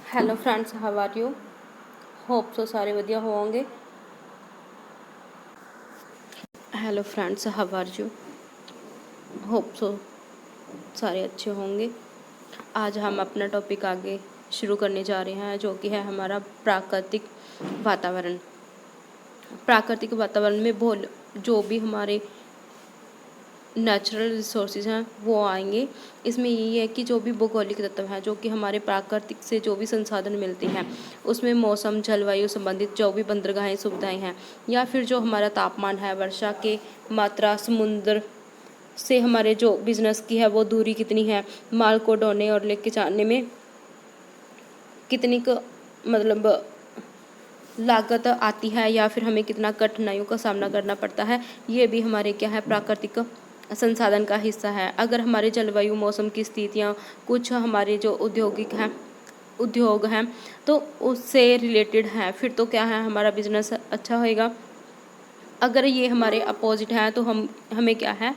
Hello friends, how are you? Hope so सारे ਵਧੀਆ होंगे। Hello friends, how are you? Hope so सारे अच्छे होंगे। आज हम अपना टॉपिक आगे शुरू करने जा रहे हैं, जो कि है हमारा प्राकृतिक वातावरण। प्राकृतिक वातावरण में जो भी हमारे नेचुरल रिसोर्सेज हैं वो आएंगे। इसमें यही है कि जो भी भौगोलिक तत्व हैं, जो कि हमारे प्राकृतिक से जो भी संसाधन मिलते हैं, उसमें मौसम जलवायु संबंधित जो भी बंदरगाहें सुविधाएं हैं, या फिर जो हमारा तापमान है, वर्षा के मात्रा, समुद्र से हमारे जो बिजनेस की है वो दूरी कितनी है, माल को ढोने और लेके जाने में कितनी मतलब लागत आती है, या फिर हमें कितना कठिनाइयों का सामना करना पड़ता है, ये भी हमारे क्या है प्राकृतिक संसाधन का हिस्सा है। अगर हमारे जलवायु मौसम की स्थितियाँ कुछ हमारे जो उद्योग हैं तो उससे रिलेटेड हैं, फिर तो क्या है हमारा बिजनेस अच्छा होएगा। अगर ये हमारे अपोजिट हैं तो हमें क्या है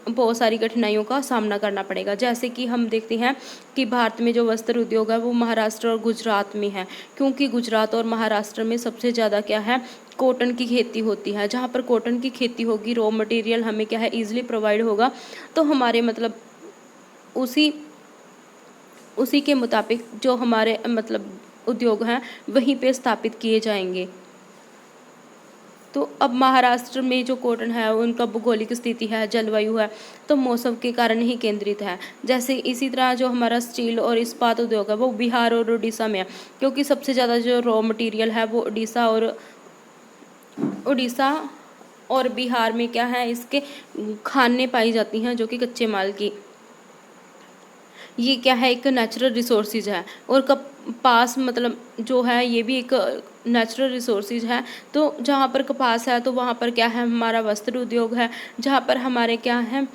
बहुत सारी कठिनाइयों का सामना करना पड़ेगा। जैसे कि हम देखते हैं कि भारत में जो वस्त्र उद्योग है वो महाराष्ट्र और गुजरात में है, क्योंकि गुजरात और महाराष्ट्र में सबसे ज़्यादा क्या है कॉटन की खेती होती है। जहाँ पर कॉटन की खेती होगी, रॉ मटेरियल हमें क्या है ईजिली प्रोवाइड होगा, तो हमारे मतलब उसी उसी के मुताबिक जो हमारे उद्योग हैं वहीं पे स्थापित किए जाएंगे। तो अब महाराष्ट्र में जो कॉटन है उनका भौगोलिक स्थिति है, जलवायु है, तो मौसम के कारण ही केंद्रित है। जैसे इसी तरह जो हमारा स्टील और इस्पात उद्योग है वो बिहार और उड़ीसा में है, क्योंकि सबसे ज़्यादा जो रॉ मटेरियल है वो उड़ीसा और बिहार में क्या है इसके खानें पाई जाती हैं, जो कि कच्चे माल की। ये क्या है एक नेचुरल रिसोर्सेज है, और कपास जो है ये भी एक नेचुरल रिसोर्सेज है। तो जहाँ पर कपास है तो वहाँ पर क्या है हमारा वस्त्र उद्योग है। जहाँ पर हमारे क्या है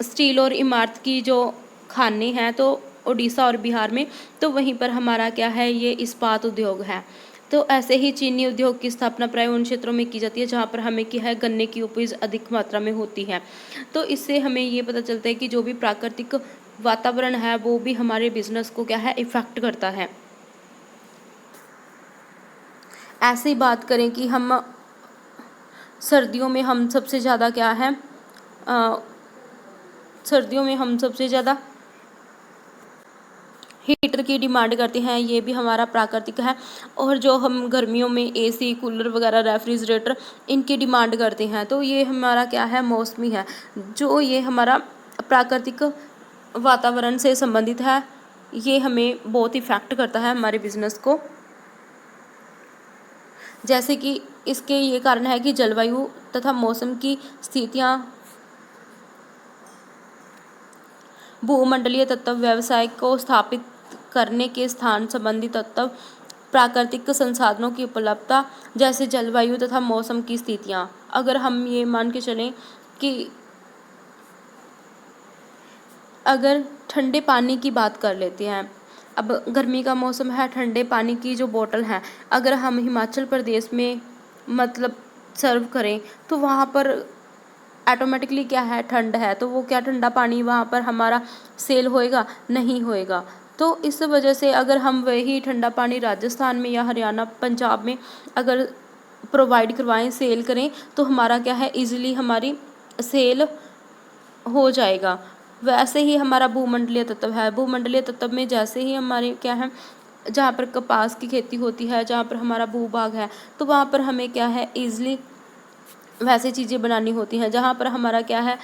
स्टील और इमारत की जो खाने हैं तो उड़ीसा और बिहार में, तो वहीं पर हमारा क्या है ये इस्पात उद्योग है। तो ऐसे ही चीनी उद्योग की स्थापना प्राय उन क्षेत्रों में की जाती है जहाँ पर हमें क्या है गन्ने की उपज अधिक मात्रा में होती है। तो इससे हमें ये पता चलता है कि जो भी प्राकृतिक वातावरण है वो भी हमारे बिजनेस को क्या है इफेक्ट करता है। ऐसे ही बात करें कि हम सर्दियों में हम सबसे ज़्यादा क्या है सर्दियों में हम सबसे ज़्यादा हीटर की डिमांड करते हैं, ये भी हमारा प्राकृतिक है। और जो हम गर्मियों में एसी, कूलर वगैरह, रेफ्रिजरेटर इनकी डिमांड करते हैं, तो ये हमारा क्या है मौसमी है, जो ये हमारा प्राकृतिक वातावरण से संबंधित है। ये हमें बहुत इफेक्ट करता है हमारे बिजनेस को। जैसे कि इसके ये कारण है कि जलवायु तथा मौसम की स्थितियाँ, भूमंडलीय तत्व, व्यवसाय को स्थापित करने के स्थान संबंधी तत्व, प्राकृतिक संसाधनों की उपलब्धता, जैसे जलवायु तथा मौसम की स्थितियाँ। अगर हम ये मान के चलें कि अगर ठंडे पानी की बात कर लेते हैं, अब गर्मी का मौसम है, ठंडे पानी की जो बोतल है अगर हम हिमाचल प्रदेश में सर्व करें तो वहाँ पर ऑटोमेटिकली क्या है ठंड है, तो वो क्या ठंडा पानी वहाँ पर हमारा सेल होएगा? नहीं होएगा। तो इस वजह से अगर हम वही ठंडा पानी राजस्थान में या हरियाणा, पंजाब में अगर प्रोवाइड करवाएं, सेल करें, तो हमारा क्या है इजीली हमारी सेल हो जाएगा। वैसे ही हमारा भूमंडलीय तत्व है। भूमंडलीय तत्व में जैसे ही हमारे क्या है जहाँ पर कपास की खेती होती है, जहाँ पर हमारा भूभाग है, तो वहाँ पर हमें क्या है ईजिली वैसे चीज़ें बनानी होती हैं। जहाँ पर हमारा क्या है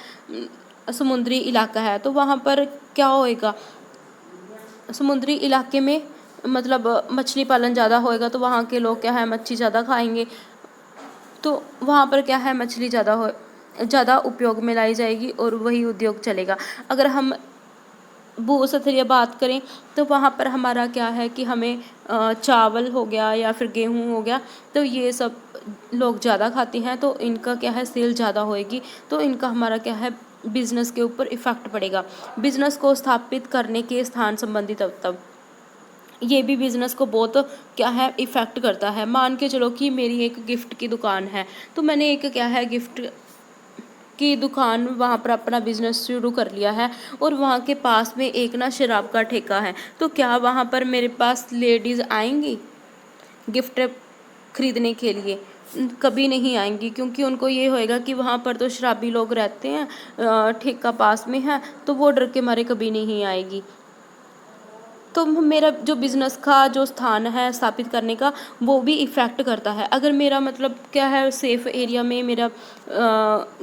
समुद्री इलाका है, तो वहाँ पर क्या होएगा समुद्री इलाके में मछली पालन ज़्यादा होएगा, तो वहाँ के लोग क्या है मच्छी ज़्यादा खाएंगे, तो वहाँ पर क्या है मछली ज़्यादा उपयोग में लाई जाएगी और वही उद्योग चलेगा। अगर हम भूस्तरीय बात करें तो वहाँ पर हमारा क्या है कि हमें चावल हो गया या फिर गेहूँ हो गया, तो ये सब लोग ज़्यादा खाते हैं, तो इनका क्या है सेल ज़्यादा होएगी, तो इनका हमारा क्या है बिजनेस के ऊपर इफेक्ट पड़ेगा। बिजनेस को स्थापित करने के स्थान संबंधी तब ये भी बिज़नेस को बहुत क्या है इफ़ेक्ट करता है। मान के चलो कि मेरी एक गिफ्ट की दुकान है, तो मैंने एक क्या है गिफ्ट की दुकान वहाँ पर अपना बिजनेस शुरू कर लिया है और वहाँ के पास में एक ना शराब का ठेका है, तो क्या वहाँ पर मेरे पास लेडीज़ आएंगी गिफ्ट खरीदने के लिए? कभी नहीं आएंगी, क्योंकि उनको ये होएगा कि वहाँ पर तो शराबी लोग रहते हैं, ठेका पास में है, तो वो डर के मारे कभी नहीं आएगी। तो मेरा जो बिज़नेस का जो स्थान है स्थापित करने का, वो भी इफ़ेक्ट करता है। अगर मेरा मतलब क्या है, सेफ़ एरिया में मेरा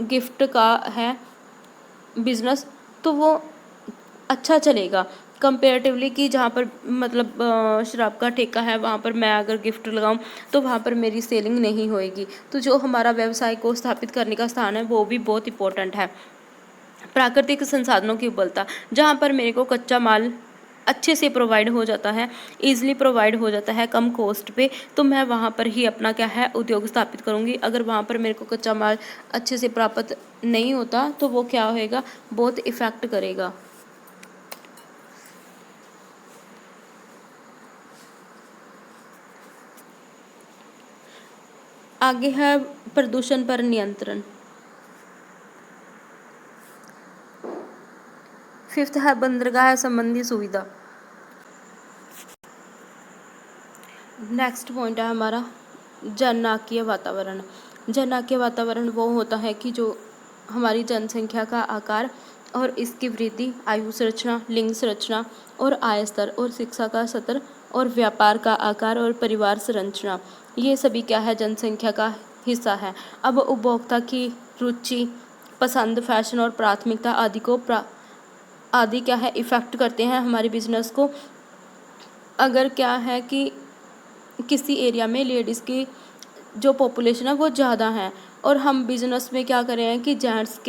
गिफ्ट का है बिज़नेस, तो वो अच्छा चलेगा कंपेरेटिवली कि जहाँ पर मतलब शराब का ठेका है, वहाँ पर मैं अगर गिफ्ट लगाऊँ तो वहाँ पर मेरी सेलिंग नहीं होएगी। तो जो हमारा व्यवसाय को स्थापित करने का स्थान है, वो भी बहुत इम्पोर्टेंट है। प्राकृतिक संसाधनों की उपलब्धता, जहाँ पर मेरे को कच्चा माल अच्छे से प्रोवाइड हो जाता है, ईज़िली प्रोवाइड हो जाता है कम कॉस्ट पे, तो मैं वहाँ पर ही अपना क्या है उद्योग स्थापित करूँगी। अगर वहाँ पर मेरे को कच्चा माल अच्छे से प्राप्त नहीं होता, तो वो क्या होएगा, बहुत इफ़ेक्ट करेगा। आगे है प्रदूषण पर नियंत्रण। 5th है बंदरगाह संबंधी सुविधा। नेक्स्ट पॉइंट है हमारा जननांकीय वातावरण। जननांकीय वातावरण वो होता है कि जो हमारी जनसंख्या का आकार और इसकी वृद्धि, आयु संरचना, लिंग संरचना और आय स्तर और शिक्षा का स्तर और व्यापार का आकार और परिवार संरचना, ये सभी क्या है, जनसंख्या का हिस्सा है। अब उपभोक्ता की रुचि, पसंद, फैशन और प्राथमिकता आदि क्या है इफ़ेक्ट करते हैं हमारे बिजनेस को। अगर क्या है कि किसी एरिया में लेडीज़ की जो पॉपुलेशन है वो ज़्यादा है, और हम बिज़नेस में क्या कर रहे हैं कि जेंट्स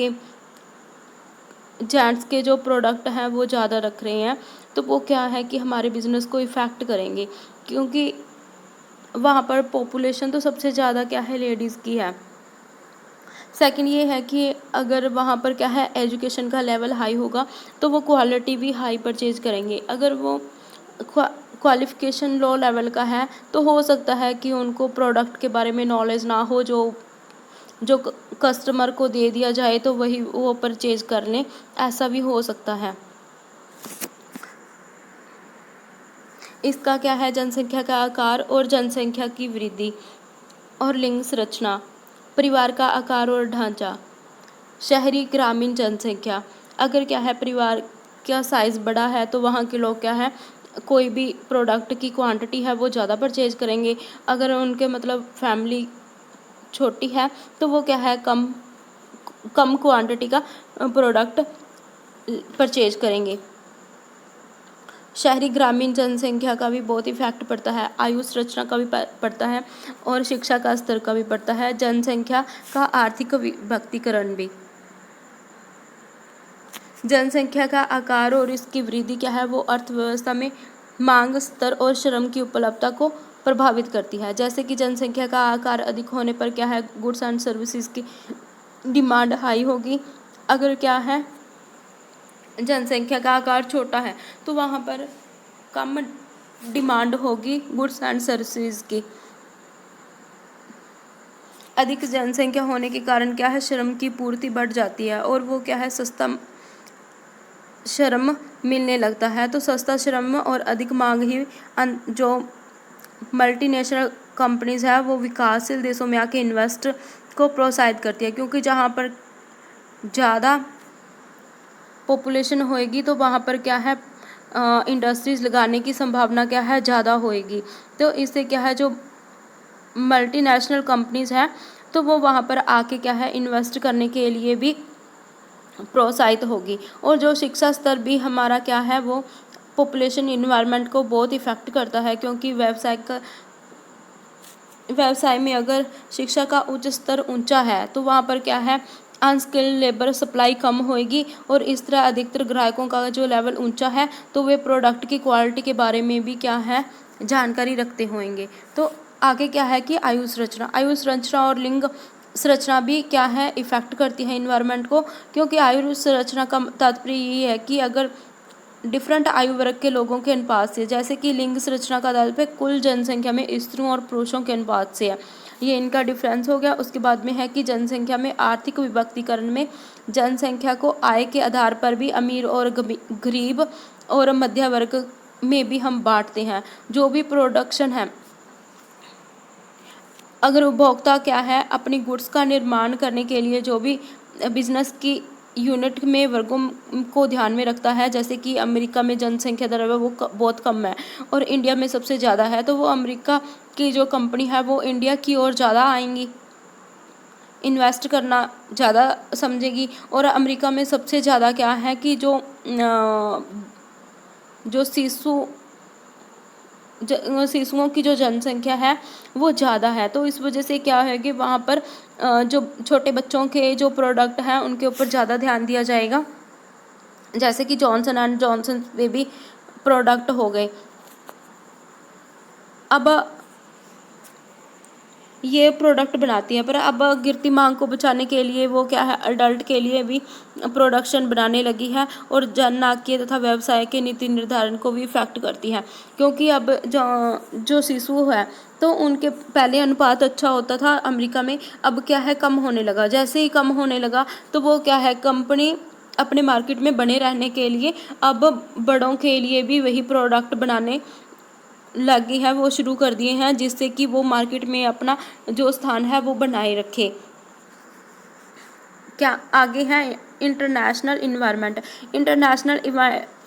के जो प्रोडक्ट हैं वो ज़्यादा रख रहे हैं, तो वो क्या है कि हमारे बिज़नेस को इफ़ेक्ट करेंगे, क्योंकि वहाँ पर पॉपुलेशन तो सबसे ज़्यादा क्या है लेडीज़ की है। सेकंड ये है कि अगर वहाँ पर क्या है एजुकेशन का लेवल हाई होगा, तो वो क्वालिटी भी हाई परचेज करेंगे। अगर वो क्वालिफ़िकेशन लो लेवल का है, तो हो सकता है कि उनको प्रोडक्ट के बारे में नॉलेज ना हो, जो जो कस्टमर को दे दिया जाए तो वही वो परचेज कर लें, ऐसा भी हो सकता है। इसका क्या है, जनसंख्या का आकार और जनसंख्या की वृद्धि और लिंग संरचना, परिवार का आकार और ढांचा, शहरी ग्रामीण जनसंख्या। अगर क्या है परिवार का साइज़ बड़ा है, तो वहाँ के लोग क्या है कोई भी प्रोडक्ट की क्वांटिटी है वो ज़्यादा परचेज करेंगे। अगर उनके मतलब फैमिली छोटी है, तो वो क्या है कम क्वांटिटी का प्रोडक्ट परचेज करेंगे। शहरी ग्रामीण जनसंख्या का भी बहुत इफेक्ट पड़ता है, आयु संरचना का भी पड़ता है और शिक्षा का स्तर का भी पड़ता है, जनसंख्या का आर्थिक विभक्तीकरण भी। जनसंख्या का आकार और इसकी वृद्धि क्या है वो अर्थव्यवस्था में मांग, स्तर और श्रम की उपलब्धता को प्रभावित करती है। जैसे कि जनसंख्या का आकार अधिक होने पर क्या है गुड्स एंड सर्विसेज की डिमांड हाई होगी। अगर क्या है जनसंख्या का आकार छोटा है, तो वहाँ पर कम डिमांड होगी गुड्स एंड सर्विसेज की। अधिक जनसंख्या होने के कारण क्या है श्रम की पूर्ति बढ़ जाती है और वो क्या है सस्ता श्रम मिलने लगता है। तो सस्ता श्रम और अधिक मांग ही जो मल्टीनेशनल कंपनीज है वो विकासशील देशों में आके इन्वेस्ट को प्रोत्साहित करती है, क्योंकि जहाँ पर ज़्यादा पॉपुलेशन होएगी तो वहाँ पर क्या है इंडस्ट्रीज लगाने की संभावना क्या है ज़्यादा होएगी। तो इससे क्या है जो मल्टीनेशनल कंपनीज हैं तो वो वहाँ पर आके क्या है इन्वेस्ट करने के लिए भी प्रोत्साहित होगी। और जो शिक्षा स्तर भी हमारा क्या है वो पॉपुलेशन इन्वायरमेंट को बहुत इफ़ेक्ट करता है, क्योंकि व्यवसाय में अगर शिक्षा का उच्च स्तर ऊंचा है तो वहाँ पर क्या है अनस्किल्ड लेबर सप्लाई कम होएगी, और इस तरह अधिकतर ग्राहकों का जो लेवल ऊंचा है तो वे प्रोडक्ट की क्वालिटी के बारे में भी क्या है जानकारी रखते होंगे। तो आगे क्या है कि आयु संरचना और लिंग संरचना भी क्या है इफ़ेक्ट करती है इन्वायरमेंट को, क्योंकि आयु संरचना का तात्पर्य ये है कि अगर डिफरेंट आयु वर्ग के लोगों के अनुपात से, जैसे कि लिंग संरचना का तात्पर्य कुल जनसंख्या में स्त्रियों और पुरुषों के अनुपात से है। ये इनका डिफरेंस हो गया। उसके बाद में है कि जनसंख्या में आर्थिक विभक्तीकरण में जनसंख्या को आय के आधार पर भी अमीर और गरीब और मध्य वर्ग में भी हम बांटते हैं। जो भी प्रोडक्शन है, अगर उपभोक्ता क्या है अपनी गुड्स का निर्माण करने के लिए जो भी बिजनेस की यूनिट में वर्गों को ध्यान में रखता है, जैसे कि अमेरिका में जनसंख्या दर है वो बहुत कम है और इंडिया में सबसे ज़्यादा है, तो वो अमेरिका की जो कंपनी है वो इंडिया की ओर ज़्यादा आएंगी, इन्वेस्ट करना ज़्यादा समझेगी। और अमेरिका में सबसे ज़्यादा क्या है कि जो शिशुओं की जो जनसंख्या है वो ज़्यादा है, तो इस वजह से क्या है कि वहाँ पर जो छोटे बच्चों के जो प्रोडक्ट हैं उनके ऊपर ज़्यादा ध्यान दिया जाएगा, जैसे कि Johnson and Johnson baby product हो गए। अब ये प्रोडक्ट बनाती है, पर अब गिरती मांग को बचाने के लिए वो क्या है अडल्ट के लिए भी प्रोडक्शन बनाने लगी है और जन नाट्य तथा व्यवसाय के नीति निर्धारण को भी इफेक्ट करती है, क्योंकि अब जो शिशु है तो उनके पहले अनुपात अच्छा होता था अमेरिका में, अब क्या है कम होने लगा। जैसे ही कम होने लगा तो वो क्या है कंपनी अपने मार्केट में बने रहने के लिए अब बड़ों के लिए भी वही प्रोडक्ट बनाने लगी है, वो शुरू कर दिए हैं, जिससे कि वो मार्केट में अपना जो स्थान है वो बनाए रखे। क्या आगे है इंटरनेशनल इन्वायरमेंट। इंटरनेशनल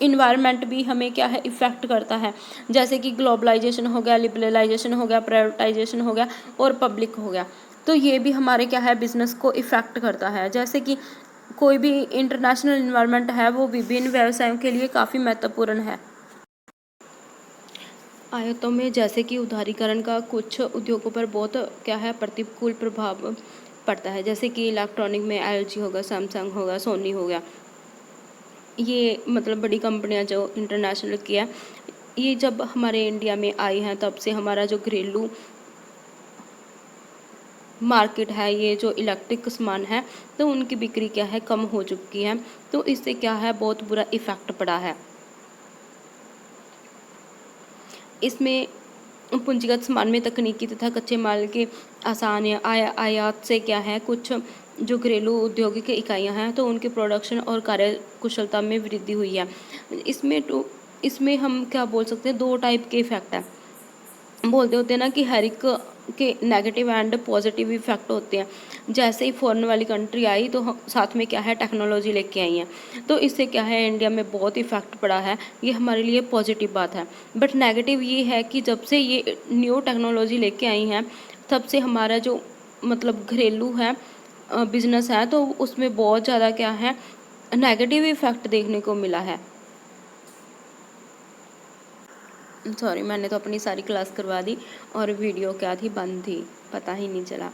इन्वायरमेंट भी हमें क्या है इफ़ेक्ट करता है, जैसे कि ग्लोबलाइजेशन हो गया, लिबरलाइजेशन हो गया, प्राइवेटाइजेशन हो गया और पब्लिक हो गया, तो ये भी हमारे क्या है बिजनेस को इफ़ेक्ट करता है। जैसे कि कोई भी इंटरनेशनल इन्वायरमेंट है वो विभिन्न व्यवसायों के लिए काफ़ी महत्वपूर्ण है। आयतों में जैसे कि उदारीकरण का कुछ उद्योगों पर बहुत क्या है प्रतिकूल प्रभाव पड़ता है, जैसे कि इलेक्ट्रॉनिक में LG होगा, सैमसंग होगा, सोनी हो गया, ये मतलब बड़ी कंपनियां जो इंटरनेशनल की है, ये जब हमारे इंडिया में आई हैं तब से हमारा जो घरेलू मार्केट है, ये जो इलेक्ट्रिक सामान है तो उनकी बिक्री क्या है कम हो चुकी है, तो इससे क्या है बहुत बुरा इफ़ेक्ट पड़ा है। इसमें पूंजीगत सामान में तकनीकी तथा कच्चे माल के आसान या आयात से क्या है कुछ जो घरेलू औद्योगिक इकाइयां हैं तो उनके प्रोडक्शन और कार्य कुशलता में वृद्धि हुई है। इसमें हम क्या बोल सकते हैं, दो टाइप के इफेक्ट हैं। बोलते होते हैं ना कि हर एक के नेगेटिव एंड पॉजिटिव इफेक्ट होते हैं। जैसे ही फॉरेन वाली कंट्री आई तो साथ में क्या है टेक्नोलॉजी लेके आई हैं, तो इससे क्या है इंडिया में बहुत इफेक्ट पड़ा है, ये हमारे लिए पॉजिटिव बात है। बट नेगेटिव ये है कि जब से ये न्यू टेक्नोलॉजी लेके आई हैं तब से हमारा जो मतलब घरेलू है बिजनेस है तो उसमें बहुत ज़्यादा क्या है नेगेटिव इफेक्ट देखने को मिला है। सॉरी, मैंने तो अपनी सारी क्लास करवा दी और वीडियो क्या थी बंद थी, पता ही नहीं चला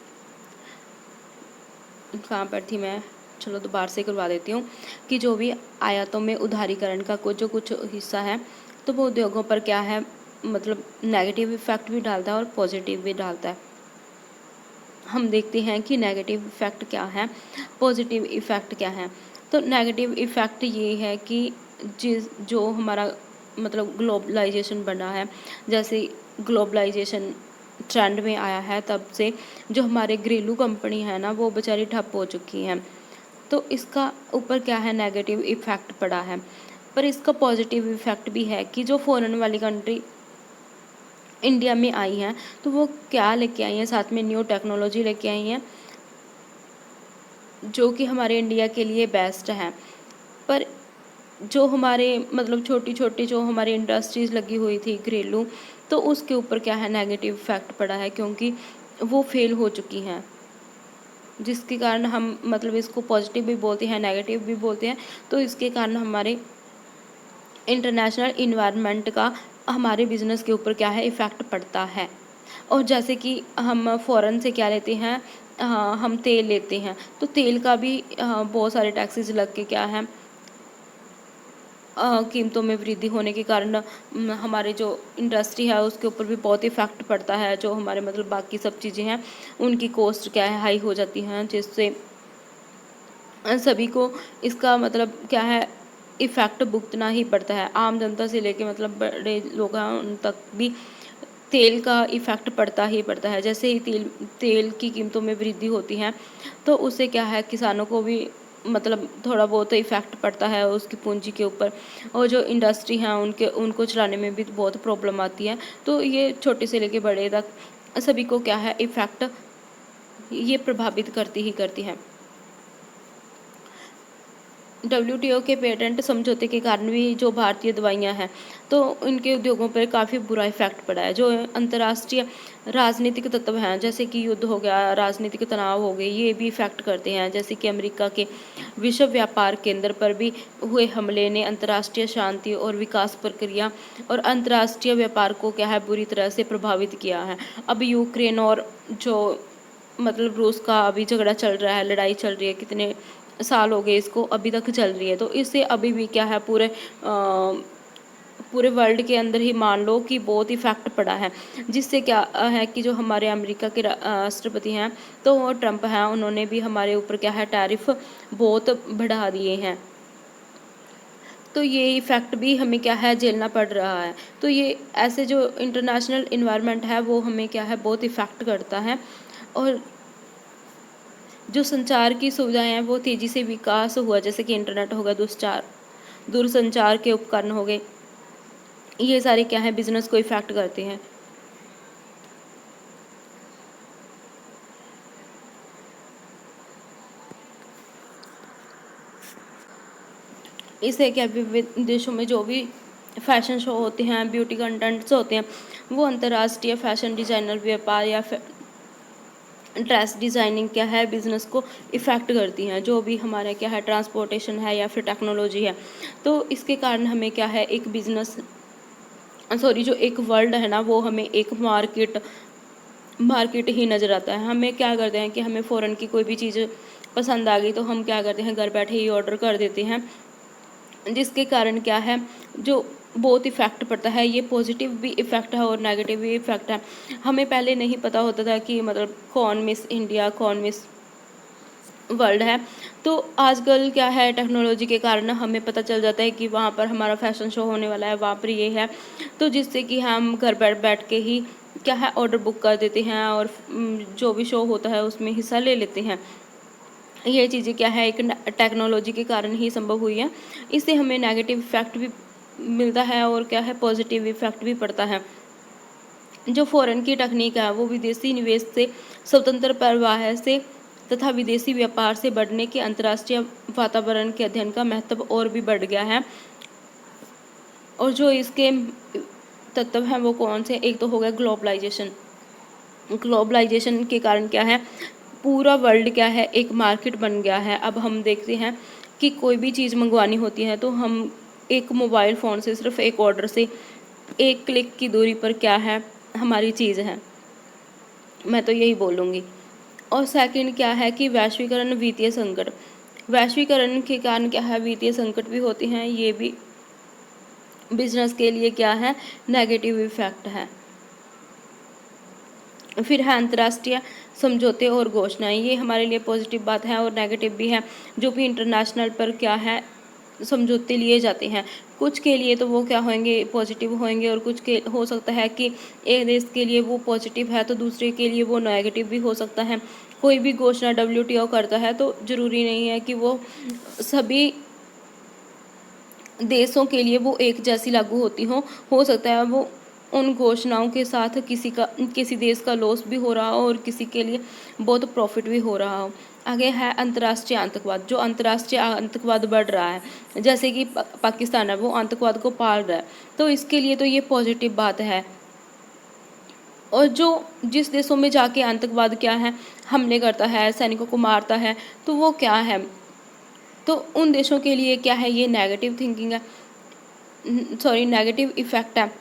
कहाँ पर थी मैं। चलो दोबारा से करवा देती हूँ कि जो भी आयातों में उदारीकरण का कुछ हिस्सा है तो वो उद्योगों पर क्या है मतलब नेगेटिव इफेक्ट भी डालता है और पॉजिटिव भी डालता है। हम देखते हैं कि नेगेटिव इफेक्ट क्या है, पॉजिटिव इफेक्ट क्या है। तो नेगेटिव इफेक्ट ये है कि जो हमारा मतलब ग्लोबलाइजेशन बना है, जैसे ग्लोबलाइजेशन ट्रेंड में आया है तब से जो हमारे घरेलू कंपनी है ना वो बेचारी ठप हो चुकी हैं, तो इसका ऊपर क्या है नेगेटिव इफेक्ट पड़ा है। पर इसका पॉजिटिव इफेक्ट भी है कि जो फॉरेन वाली कंट्री इंडिया में आई हैं तो वो क्या लेके आई हैं, साथ में न्यू टेक्नोलॉजी लेके आई हैं जो कि हमारे इंडिया के लिए बेस्ट है। पर जो हमारे मतलब छोटी छोटी जो हमारी इंडस्ट्रीज़ लगी हुई थी घरेलू, तो उसके ऊपर क्या है नेगेटिव इफेक्ट पड़ा है, क्योंकि वो फेल हो चुकी हैं, जिसके कारण हम मतलब इसको पॉजिटिव भी बोलते हैं नेगेटिव भी बोलते हैं। तो इसके कारण हमारे इंटरनेशनल इन्वायरमेंट का हमारे बिजनेस के ऊपर क्या है इफ़ेक्ट पड़ता है। और जैसे कि हम फ़ॉरेन से क्या लेते हैं, हम तेल लेते हैं तो तेल का भी बहुत सारे टैक्सेस लग के क्या है कीमतों में वृद्धि होने के कारण हमारे जो इंडस्ट्री है उसके ऊपर भी बहुत इफ़ेक्ट पड़ता है। जो हमारे मतलब बाकी सब चीज़ें हैं उनकी कॉस्ट क्या है हाई हो जाती हैं, जिससे सभी को इसका मतलब क्या है इफ़ेक्ट भुगतना ही पड़ता है। आम जनता से लेके मतलब बड़े लोग हैं उन तक भी तेल का इफ़ेक्ट पड़ता ही पड़ता है। जैसे ही तेल तेल की कीमतों में वृद्धि होती है, तो उससे क्या है, किसानों को भी मतलब थोड़ा बहुत इफ़ेक्ट पड़ता है उसकी पूंजी के ऊपर, और जो इंडस्ट्री हैं उनको चलाने में भी बहुत प्रॉब्लम आती है। तो ये छोटे से लेके बड़े तक सभी को क्या है, इफ़ेक्ट ये प्रभावित करती ही करती है। डब्ल्यूटीओ के पेटेंट समझौते के कारण भी जो भारतीय दवाइयाँ हैं, तो इनके उद्योगों पर काफ़ी बुरा इफेक्ट पड़ा है। जो अंतर्राष्ट्रीय राजनीतिक तत्व हैं, जैसे कि युद्ध हो गया, राजनीतिक तनाव हो गए, ये भी इफेक्ट करते हैं। जैसे कि अमेरिका के विश्व व्यापार केंद्र पर भी हुए हमले ने अंतर्राष्ट्रीय शांति और विकास प्रक्रिया और अंतर्राष्ट्रीय व्यापार को क्या है, बुरी तरह से प्रभावित किया है। अब यूक्रेन और जो मतलब रूस का अभी झगड़ा चल रहा है, लड़ाई चल रही है, कितने साल हो गए इसको, अभी तक चल रही है। तो इससे अभी भी क्या है, पूरे वर्ल्ड के अंदर ही मान लो कि बहुत इफेक्ट पड़ा है। जिससे क्या है कि जो हमारे अमेरिका के राष्ट्रपति हैं, तो वो ट्रंप हैं, उन्होंने भी हमारे ऊपर क्या है, टैरिफ बहुत बढ़ा दिए हैं। तो ये इफ़ेक्ट भी हमें क्या है, झेलना पड़ रहा है। तो ये ऐसे जो इंटरनेशनल इन्वायरमेंट है, वो हमें क्या है, बहुत इफ़ेक्ट करता है। और जो संचार की सुविधाएं हैं, वो तेज़ी से विकास हुआ, जैसे कि इंटरनेट हो गया, दूरसंचार के उपकरण हो गए, ये सारे क्या है, बिजनेस को इफ़ेक्ट करते हैं। इससे क्या, विभिन्न देशों में जो भी फैशन शो होते हैं, ब्यूटी कंटेंट्स होते हैं, वो अंतर्राष्ट्रीय फैशन डिज़ाइनर व्यापार या ड्रेस डिज़ाइनिंग क्या है, बिज़नेस को इफ़ेक्ट करती हैं। जो भी हमारा क्या है, ट्रांसपोर्टेशन है या फिर टेक्नोलॉजी है, तो इसके कारण हमें क्या है, एक बिज़नेस जो एक वर्ल्ड है ना, वो हमें एक मार्केट ही नज़र आता है। हमें क्या करते हैं कि हमें फ़ॉरेन की कोई भी चीज़ पसंद आ गई, तो हम क्या करते हैं, घर बैठे ही ऑर्डर कर देते हैं। जिसके कारण क्या है, जो बहुत इफ़ेक्ट पड़ता है, ये पॉजिटिव भी इफ़ेक्ट है और नेगेटिव भी इफ़ेक्ट है। हमें पहले नहीं पता होता था कि मतलब कौन मिस इंडिया, कौन मिस वर्ल्ड है। तो आजकल क्या है, टेक्नोलॉजी के कारण हमें पता चल जाता है कि वहाँ पर हमारा फैशन शो होने वाला है, वहाँ पर ये है। तो जिससे कि हम घर बैठ बैठ के ही क्या है, ऑर्डर बुक कर देते हैं और जो भी शो होता है उसमें हिस्सा ले लेते हैं। ये चीज़ें क्या है, एक टेक्नोलॉजी के कारण ही संभव हुई है। इससे हमें नेगेटिव इफ़ेक्ट भी मिलता है और क्या है, पॉजिटिव इफ़ेक्ट भी पड़ता है। जो फ़ॉरेन की तकनीक है, वो विदेशी निवेश से, स्वतंत्र प्रवाह से तथा विदेशी व्यापार से बढ़ने के अंतर्राष्ट्रीय वातावरण के अध्ययन का महत्व और भी बढ़ गया है। और जो इसके तत्व हैं, वो कौन से, एक तो हो गया ग्लोबलाइजेशन। ग्लोबलाइजेशन के कारण क्या है, पूरा वर्ल्ड क्या है, एक मार्केट बन गया है। अब हम देखते हैं कि कोई भी चीज़ मंगवानी होती है, तो हम एक मोबाइल फ़ोन से, सिर्फ एक ऑर्डर से, एक क्लिक की दूरी पर क्या है, हमारी चीज़ है। मैं तो यही बोलूँगी। और सेकंड क्या है कि वैश्वीकरण, वित्तीय संकट। वैश्वीकरण के कारण क्या है, वित्तीय संकट भी होते हैं। ये भी बिजनेस के लिए क्या है, नेगेटिव इफ़ेक्ट है। फिर है अंतर्राष्ट्रीय समझौते और घोषणाएं। ये हमारे लिए पॉजिटिव बात है और नेगेटिव भी है। जो भी इंटरनेशनल पर क्या है, समझौते लिए जाते हैं, कुछ के लिए तो वो क्या होंगे, पॉजिटिव होंगे, और कुछ के हो सकता है कि एक देश के लिए वो पॉजिटिव है तो दूसरे के लिए वो नेगेटिव भी हो सकता है। कोई भी घोषणा डब्ल्यूटीओ करता है, तो ज़रूरी नहीं है कि वो सभी देशों के लिए वो एक जैसी लागू होती हो सकता है वो उन घोषणाओं के साथ किसी देश का लॉस भी हो रहा हो और किसी के लिए बहुत प्रॉफिट भी हो रहा हो। आगे है अंतर्राष्ट्रीय आतंकवाद। जो अंतर्राष्ट्रीय आतंकवाद बढ़ रहा है, जैसे कि पाकिस्तान है, वो आतंकवाद को पाल रहा है, तो इसके लिए तो ये पॉजिटिव बात है। और जो जिस देशों में जाके आतंकवाद क्या है, हमले करता है, सैनिकों को मारता है, तो वो क्या है, तो उन देशों के लिए क्या है, ये नेगेटिव थिंकिंग है, नेगेटिव इफ़ेक्ट है।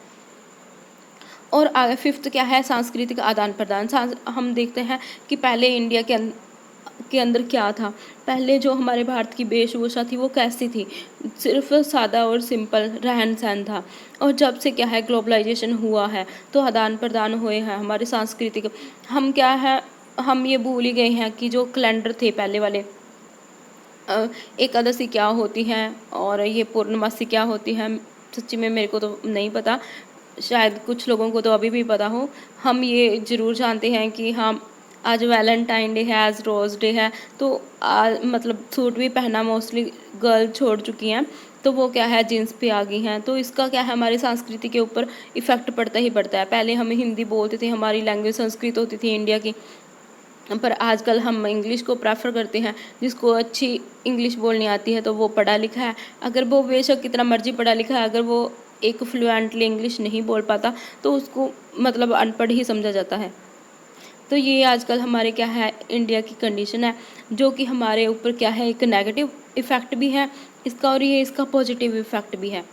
और आगे फिफ्थ क्या है, सांस्कृतिक आदान प्रदान। हम देखते हैं कि पहले इंडिया के अंदर क्या था। पहले जो हमारे भारत की वेशभूषा थी, वो कैसी थी, सिर्फ सादा और सिंपल रहन सहन था। और जब से क्या है, ग्लोबलाइजेशन हुआ है, तो आदान प्रदान हुए हैं हमारे सांस्कृतिक। हम क्या है, हम ये भूल ही गए हैं कि जो कैलेंडर थे पहले वाले, एकादशी क्या होती है और ये पूर्णमासी क्या होती है, सच्ची में मेरे को तो नहीं पता। शायद कुछ लोगों को तो अभी भी पता हो, हम ये ज़रूर जानते हैं कि हाँ, आज वैलेंटाइन डे है, आज रोज़ डे है, तो मतलब सूट भी पहनना मोस्टली गर्ल छोड़ चुकी हैं, तो वो क्या है जीन्स पे आ गई हैं। तो इसका क्या है हमारी संस्कृति के ऊपर इफ़ेक्ट पड़ता ही पड़ता है। पहले हम हिंदी बोलते थे, हमारी लैंग्वेज संस्कृत होती थी इंडिया की, पर आजकल हम इंग्लिश को प्रेफर करते हैं। जिसको अच्छी इंग्लिश बोलनी आती है तो वो पढ़ा लिखा है, अगर वो बेशक कितना मर्जी पढ़ा लिखा है, अगर वो एक फ्लुएंटली इंग्लिश नहीं बोल पाता तो उसको मतलब अनपढ़ ही समझा जाता है। तो ये आजकल हमारे क्या है इंडिया की कंडीशन है, जो कि हमारे ऊपर क्या है एक नेगेटिव इफ़ेक्ट भी है इसका, और ये इसका पॉजिटिव इफ़ेक्ट भी है।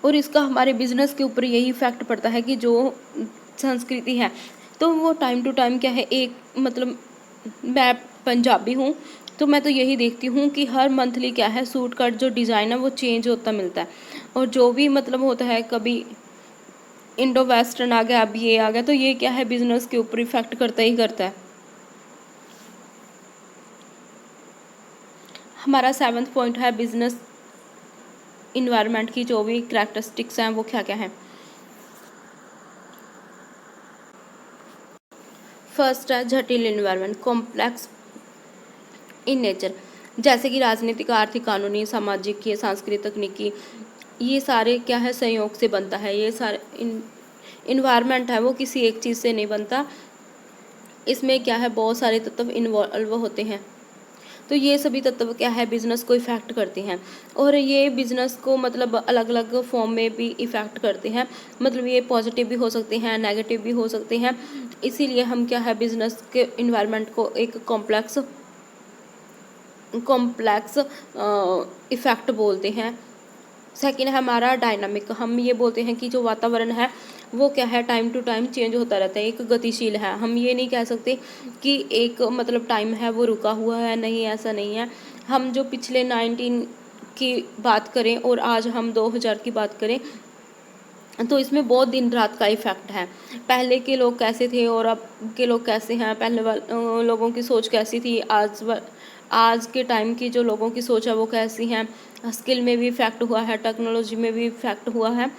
और इसका हमारे बिजनेस के ऊपर यही इफ़ेक्ट पड़ता है कि जो संस्कृति है तो वो टाइम टू टाइम क्या है एक मतलब, मैं पंजाबी हूँ तो मैं तो यही देखती हूँ कि हर मंथली क्या है सूट का जो डिज़ाइन है वो चेंज होता मिलता है। और जो भी मतलब होता है, कभी इंडो वेस्टर्न आ गया, अब ये आ गया, तो ये क्या है बिजनेस के ऊपर इफ़ेक्ट करता ही करता है। हमारा 7वां पॉइंट है बिजनेस इन्वायरमेंट की जो भी करैक्टरिस्टिक्स हैं वो क्या क्या हैं। फर्स्ट है जटिल इन्वायरमेंट, कॉम्प्लेक्स इन नेचर, जैसे कि राजनीतिक, आर्थिक, कानूनी, सामाजिक, ये सांस्कृतिक, तकनीकी, ये सारे क्या है संयोग से बनता है। ये सारे इन्वायरमेंट है वो किसी एक चीज़ से नहीं बनता, इसमें क्या है बहुत सारे तत्व इन्वॉल्व होते हैं। तो ये सभी तत्व क्या है बिजनेस को इफ़ेक्ट करते हैं, और ये बिजनेस को मतलब अलग अलग फॉर्म में भी इफ़ेक्ट करते हैं। मतलब ये पॉजिटिव भी हो सकते हैं, नेगेटिव भी हो सकते हैं। इसीलिए हम क्या है बिजनेस के इन्वायरमेंट को एक कॉम्प्लेक्स कॉम्प्लेक्स इफ़ेक्ट बोलते हैं। सेकेंड है हमारा डायनामिक, हम ये बोलते हैं कि जो वातावरण है वो क्या है टाइम टू टाइम चेंज होता रहता है, एक गतिशील है। हम ये नहीं कह सकते कि एक मतलब टाइम है वो रुका हुआ है, नहीं ऐसा नहीं है। हम जो पिछले 19 की बात करें और आज हम 2000 की बात करें तो इसमें बहुत दिन रात का इफ़ेक्ट है। पहले के लोग कैसे थे और अब के लोग कैसे हैं, पहले लोगों की सोच कैसी थी, आज के टाइम की जो लोगों की सोच है वो कैसी हैं। स्किल में भी इफ़ेक्ट हुआ है, टेक्नोलॉजी में भी इफ़ेक्ट हुआ है।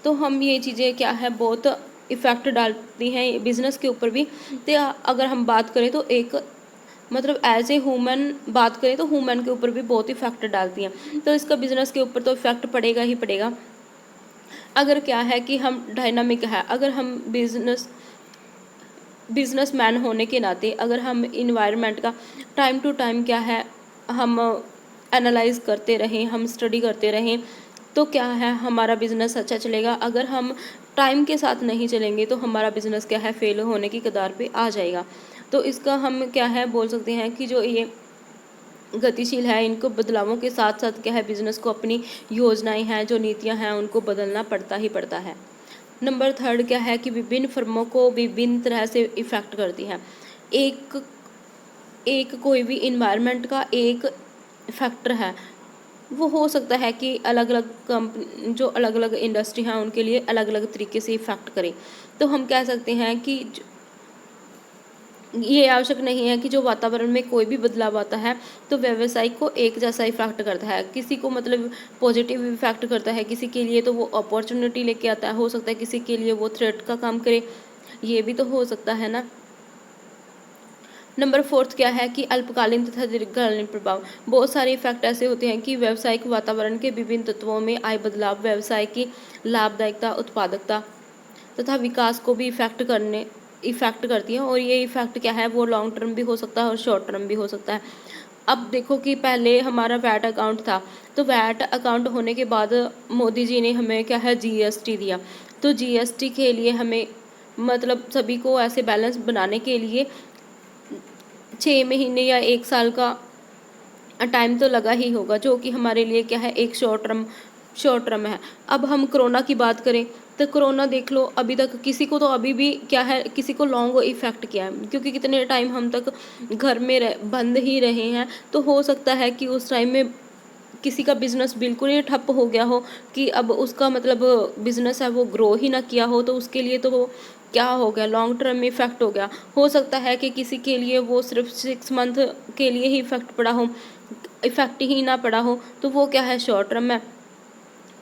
तो हम ये चीज़ें क्या है बहुत इफ़ेक्ट डालती हैं बिज़नेस के ऊपर भी। तो अगर हम बात करें तो एक मतलब एज ए ह्यूमन बात करें तो ह्यूमन के ऊपर भी बहुत इफ़ेक्ट डालती हैं। तो इसका बिज़नेस के ऊपर तो इफ़ेक्ट पड़ेगा ही पड़ेगा। अगर क्या है कि हम डायनामिक है, अगर हम बिजनेसमैन होने के नाते अगर हम इन्वायरमेंट का टाइम टू टाइम क्या है हम एनालाइज करते रहें, हम स्टडी करते रहें, तो क्या है हमारा बिज़नेस अच्छा चलेगा। अगर हम टाइम के साथ नहीं चलेंगे तो हमारा बिज़नेस क्या है फेल होने की कगार पे आ जाएगा। तो इसका हम क्या है बोल सकते हैं कि जो ये गतिशील है, इनको बदलावों के साथ साथ क्या है बिजनेस को अपनी योजनाएं हैं, जो नीतियां हैं, उनको बदलना पड़ता ही पड़ता है। नंबर थर्ड क्या है कि विभिन्न फर्मों को विभिन्न तरह से इफ़ेक्ट करती है। एक एक कोई भी इन्वायरमेंट का एक फैक्टर है, वो हो सकता है कि अलग अलग कंपनी जो अलग अलग इंडस्ट्री हैं उनके लिए अलग अलग तरीके से इफ़ेक्ट करे। तो हम कह सकते हैं कि ये आवश्यक नहीं है कि जो वातावरण में कोई भी बदलाव आता है तो व्यवसाय को एक जैसा इफेक्ट करता है। किसी को मतलब पॉजिटिव इफेक्ट करता है, किसी के लिए तो वो अपॉर्चुनिटी लेके आता है, हो सकता है किसी के लिए वो थ्रेट का काम करे, ये भी तो हो सकता है ना। नंबर फोर्थ क्या है कि अल्पकालीन तथा दीर्घकालीन प्रभाव। बहुत सारे इफेक्ट ऐसे होते हैं कि व्यावसायिक वातावरण के विभिन्न तत्वों में आए बदलाव व्यवसाय की लाभदायकता, उत्पादकता तथा विकास को भी इफेक्ट करती है। और ये इफेक्ट क्या है वो लॉन्ग टर्म भी हो सकता है और शॉर्ट टर्म भी हो सकता है। अब देखो कि पहले हमारा वैट अकाउंट था, तो वैट अकाउंट होने के बाद मोदी जी ने हमें क्या है जीएसटी दिया। तो जीएसटी के लिए हमें मतलब सभी को ऐसे बैलेंस बनाने के लिए 6 महीने या 1 साल का टाइम तो लगा ही होगा, जो कि हमारे लिए क्या है एक शॉर्ट टर्म है। अब हम कोरोना की बात करें तो कोरोना देख लो, अभी तक किसी को तो अभी भी क्या है किसी को लॉन्ग इफेक्ट किया है, क्योंकि कितने टाइम हम तक घर में बंद ही रहे हैं। तो हो सकता है कि उस टाइम में किसी का बिजनेस बिल्कुल ही ठप हो गया हो कि अब उसका मतलब बिजनेस है वो ग्रो ही ना किया हो, तो उसके लिए तो वो क्या हो गया, लॉन्ग टर्म में इफ़ेक्ट हो गया। हो सकता है कि किसी के लिए वो सिर्फ 6 मंथ के लिए ही इफ़ेक्ट पड़ा हो, इफ़ेक्ट ही ना पड़ा हो, तो वो क्या है शॉर्ट टर्म है।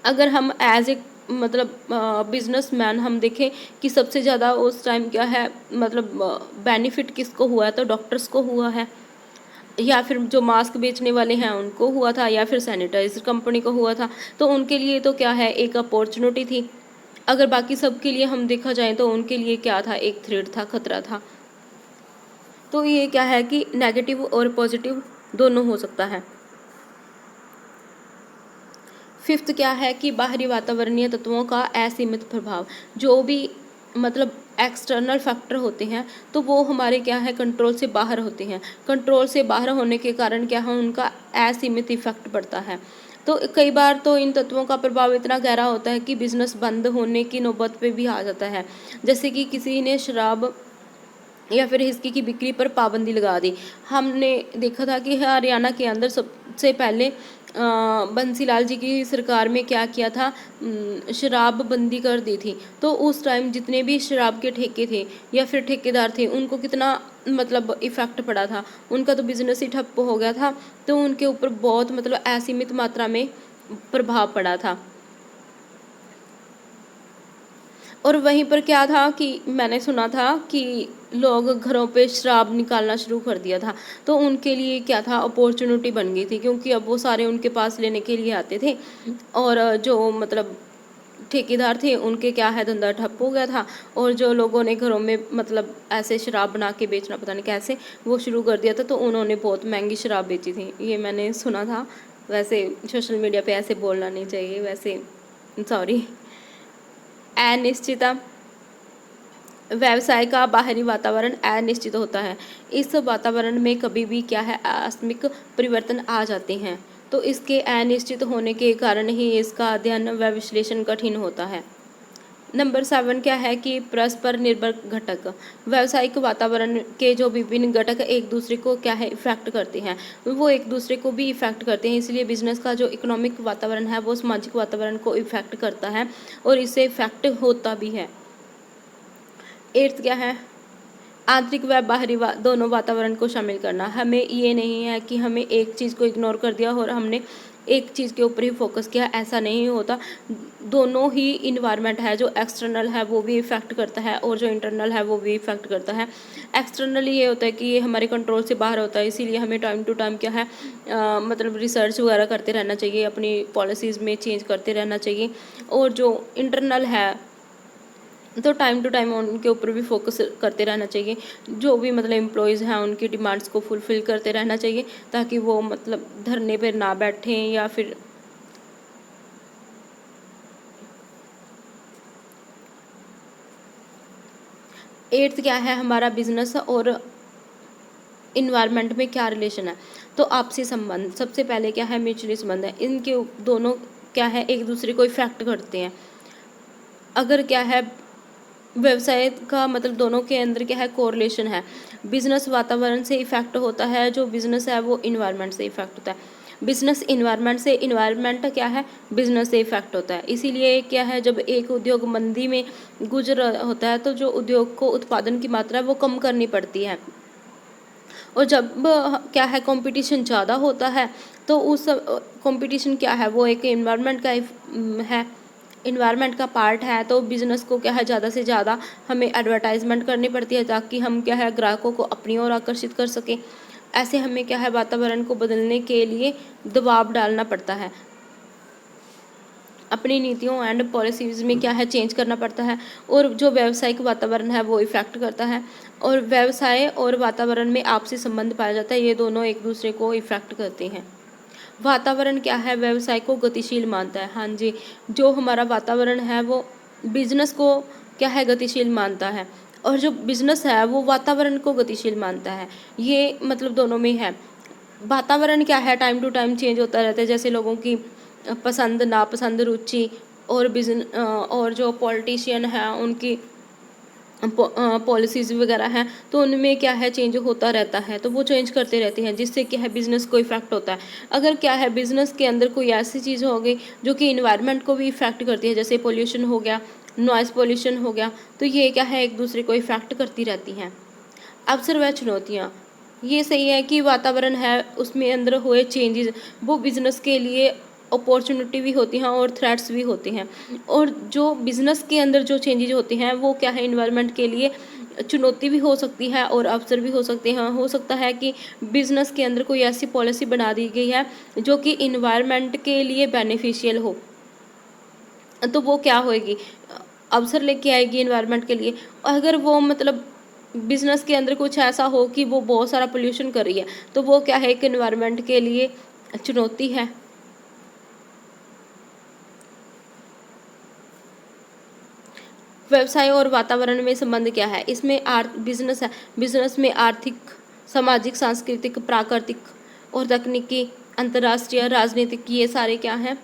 अगर हम एज ए मतलब बिजनेसमैन हम देखें कि सबसे ज़्यादा उस टाइम क्या है मतलब बेनिफिट किसको हुआ है, तो डॉक्टर्स को हुआ है, या फिर जो मास्क बेचने वाले हैं उनको हुआ था, या फिर सैनिटाइजर कंपनी को हुआ था। तो उनके लिए तो क्या है एक अपॉर्चुनिटी थी। अगर बाकी सब के लिए हम देखा जाए तो उनके लिए क्या था, एक थ्रेट था, खतरा था। तो ये क्या है कि नेगेटिव और पॉजिटिव दोनों हो सकता है। फिफ्थ क्या है कि बाहरी वातावरणीय तत्वों का असीमित प्रभाव। जो भी मतलब एक्सटर्नल फैक्टर होते हैं तो वो हमारे क्या है कंट्रोल से बाहर होते हैं। कंट्रोल से बाहर होने के कारण क्या है उनका असीमित इफेक्ट पड़ता है। तो कई बार तो इन तत्वों का प्रभाव इतना गहरा होता है कि बिजनेस बंद होने की नौबत पे भी आ जाता है। जैसे कि किसी ने शराब या फिर हिस्की की बिक्री पर पाबंदी लगा दी। हमने देखा था कि हरियाणा के अंदर सबसे पहले बंसीलाल जी की सरकार में क्या किया था, शराब बंदी कर दी थी। तो उस टाइम जितने भी शराब के ठेके थे या फिर ठेकेदार थे उनको कितना मतलब इफ़ेक्ट पड़ा था, उनका तो बिजनेस ही ठप्प हो गया था। तो उनके ऊपर बहुत मतलब असीमित मात्रा में प्रभाव पड़ा था। और वहीं पर क्या था कि मैंने सुना था कि लोग घरों पे शराब निकालना शुरू कर दिया था। तो उनके लिए क्या था अपॉर्चुनिटी बन गई थी, क्योंकि अब वो सारे उनके पास लेने के लिए आते थे। और जो मतलब ठेकेदार थे उनके क्या है धंधा ठप हो गया था। और जो लोगों ने घरों में मतलब ऐसे शराब बना के बेचना पता नहीं कैसे वो शुरू कर दिया था, तो उन्होंने बहुत महंगी शराब बेची थी। ये मैंने सुना था। वैसे सोशल मीडिया पे ऐसे बोलना नहीं चाहिए, वैसे सॉरी। अनिश्चितता। व्यवसाय का बाहरी वातावरण अनिश्चित होता है। इस वातावरण में कभी भी क्या है आकस्मिक परिवर्तन आ जाते हैं। तो इसके अनिश्चित होने के कारण ही इसका अध्ययन व विश्लेषण कठिन होता है। नंबर 7 क्या है कि परस्पर निर्भर घटक। व्यावसायिक वातावरण के जो विभिन्न घटक एक दूसरे को क्या है इफेक्ट करते हैं, वो एक दूसरे को भी इफेक्ट करते हैं। इसलिए बिजनेस का जो इकोनॉमिक वातावरण है वो सामाजिक वातावरण को इफेक्ट करता है और इससे इफेक्ट होता भी है। 8 क्या है आंतरिक व बाहरी दोनों वातावरण को शामिल करना। हमें ये नहीं है कि हमें एक चीज़ को इग्नोर कर दिया और हमने एक चीज़ के ऊपर ही फोकस किया, ऐसा नहीं होता। दोनों ही इन्वायरमेंट है, जो एक्सटर्नल है वो भी इफ़ेक्ट करता है और जो इंटरनल है वो भी इफ़ेक्ट करता है। एक्सटर्नली ये होता है कि ये हमारे कंट्रोल से बाहर होता है, इसीलिए हमें टाइम टू टाइम क्या है मतलब रिसर्च वगैरह करते रहना चाहिए, अपनी पॉलिसीज़ में चेंज करते रहना चाहिए। और जो इंटरनल है तो टाइम टू टाइम उनके ऊपर भी फोकस करते रहना चाहिए। जो भी मतलब एम्प्लॉयज़ हैं उनकी डिमांड्स को फुलफ़िल करते रहना चाहिए, ताकि वो मतलब धरने पर ना बैठें या फिर एट्थ क्या है हमारा बिजनेस और इन्वायरमेंट में क्या रिलेशन है। तो आपसी संबंध सबसे पहले क्या है म्यूचुअली संबंध है। इनके दोनों क्या है एक दूसरे को इफेक्ट करते हैं। अगर क्या है व्यवसाय का मतलब दोनों के अंदर क्या है कोरिलेशन है। बिजनेस वातावरण से इफेक्ट होता है, जो बिजनेस है वो इन्वायरमेंट से इफेक्ट होता है। बिजनेस इन्वायरमेंट से, इन्वायरमेंट क्या है बिजनेस से इफेक्ट होता है। इसीलिए क्या है जब एक उद्योग मंदी में गुजर होता है तो जो उद्योग को उत्पादन की मात्रा है वो कम करनी पड़ती है। और जब क्या है कंपटीशन ज़्यादा होता है तो उस कंपटीशन क्या है वो एक इन्वायरमेंट का है, इन्वायरमेंट का पार्ट है। तो बिज़नेस को क्या है ज़्यादा से ज़्यादा हमें एडवर्टाइजमेंट करनी पड़ती है, ताकि हम क्या है ग्राहकों को अपनी ओर आकर्षित कर सकें। ऐसे हमें क्या है वातावरण को बदलने के लिए दबाव डालना पड़ता है, अपनी नीतियों एंड पॉलिसीज़ में क्या है चेंज करना पड़ता है। और जो व्यावसायिक वातावरण है वो इफ़ेक्ट करता है। और व्यवसाय और वातावरण में आपसी संबंध पाया जाता है, ये दोनों एक दूसरे को इफ़ेक्ट करते हैं। वातावरण क्या है व्यवसाय को गतिशील मानता है। हाँ जी, जो हमारा वातावरण है वो बिजनेस को क्या है गतिशील मानता है, और जो बिजनेस है वो वातावरण को गतिशील मानता है। ये मतलब दोनों में है। वातावरण क्या है टाइम टू टाइम चेंज होता रहता है, जैसे लोगों की पसंद नापसंद रुचि और और जो पॉलिटिशियन हैं उनकी पॉलिसीज़ वगैरह हैं तो उनमें क्या है चेंज होता रहता है, तो वो चेंज करते रहते हैं, जिससे क्या है बिज़नेस को इफ़ेक्ट होता है। अगर क्या है बिज़नेस के अंदर कोई ऐसी चीज़ हो गई जो कि इन्वायरमेंट को भी इफ़ेक्ट करती है, जैसे पोल्यूशन हो गया, नॉइज़ पोल्यूशन हो गया। तो ये क्या है, एक दूसरे को इफ़ेक्ट करती रहती हैं। अवसर व चुनौतियाँ, ये सही है कि वातावरण है उसमें अंदर हुए चेंजेस वो बिज़नेस के लिए अपॉर्चुनिटी भी होती हैं और थ्रेट्स भी होते हैं। और जो बिज़नेस के अंदर जो चेंजेस होते हैं वो क्या है, इन्वायरमेंट के लिए चुनौती भी हो सकती है और अवसर भी हो सकते हैं। हो सकता है कि बिज़नेस के अंदर कोई ऐसी पॉलिसी बना दी गई है जो कि इन्वायरमेंट के लिए बेनिफिशियल हो, तो वो क्या होएगी, अवसर लेके आएगी इन्वायरमेंट के लिए। अगर वो मतलब बिजनेस के अंदर कुछ ऐसा हो कि वो बहुत सारा पोल्यूशन कर रही है, तो वो क्या है, एक इन्वायरमेंट के लिए चुनौती है। व्यवसाय और वातावरण में संबंध क्या है, इसमें बिजनेस है, बिजनेस में आर्थिक, सामाजिक, सांस्कृतिक, प्राकृतिक और तकनीकी, अंतर्राष्ट्रीय, राजनीतिक, ये सारे क्या हैं,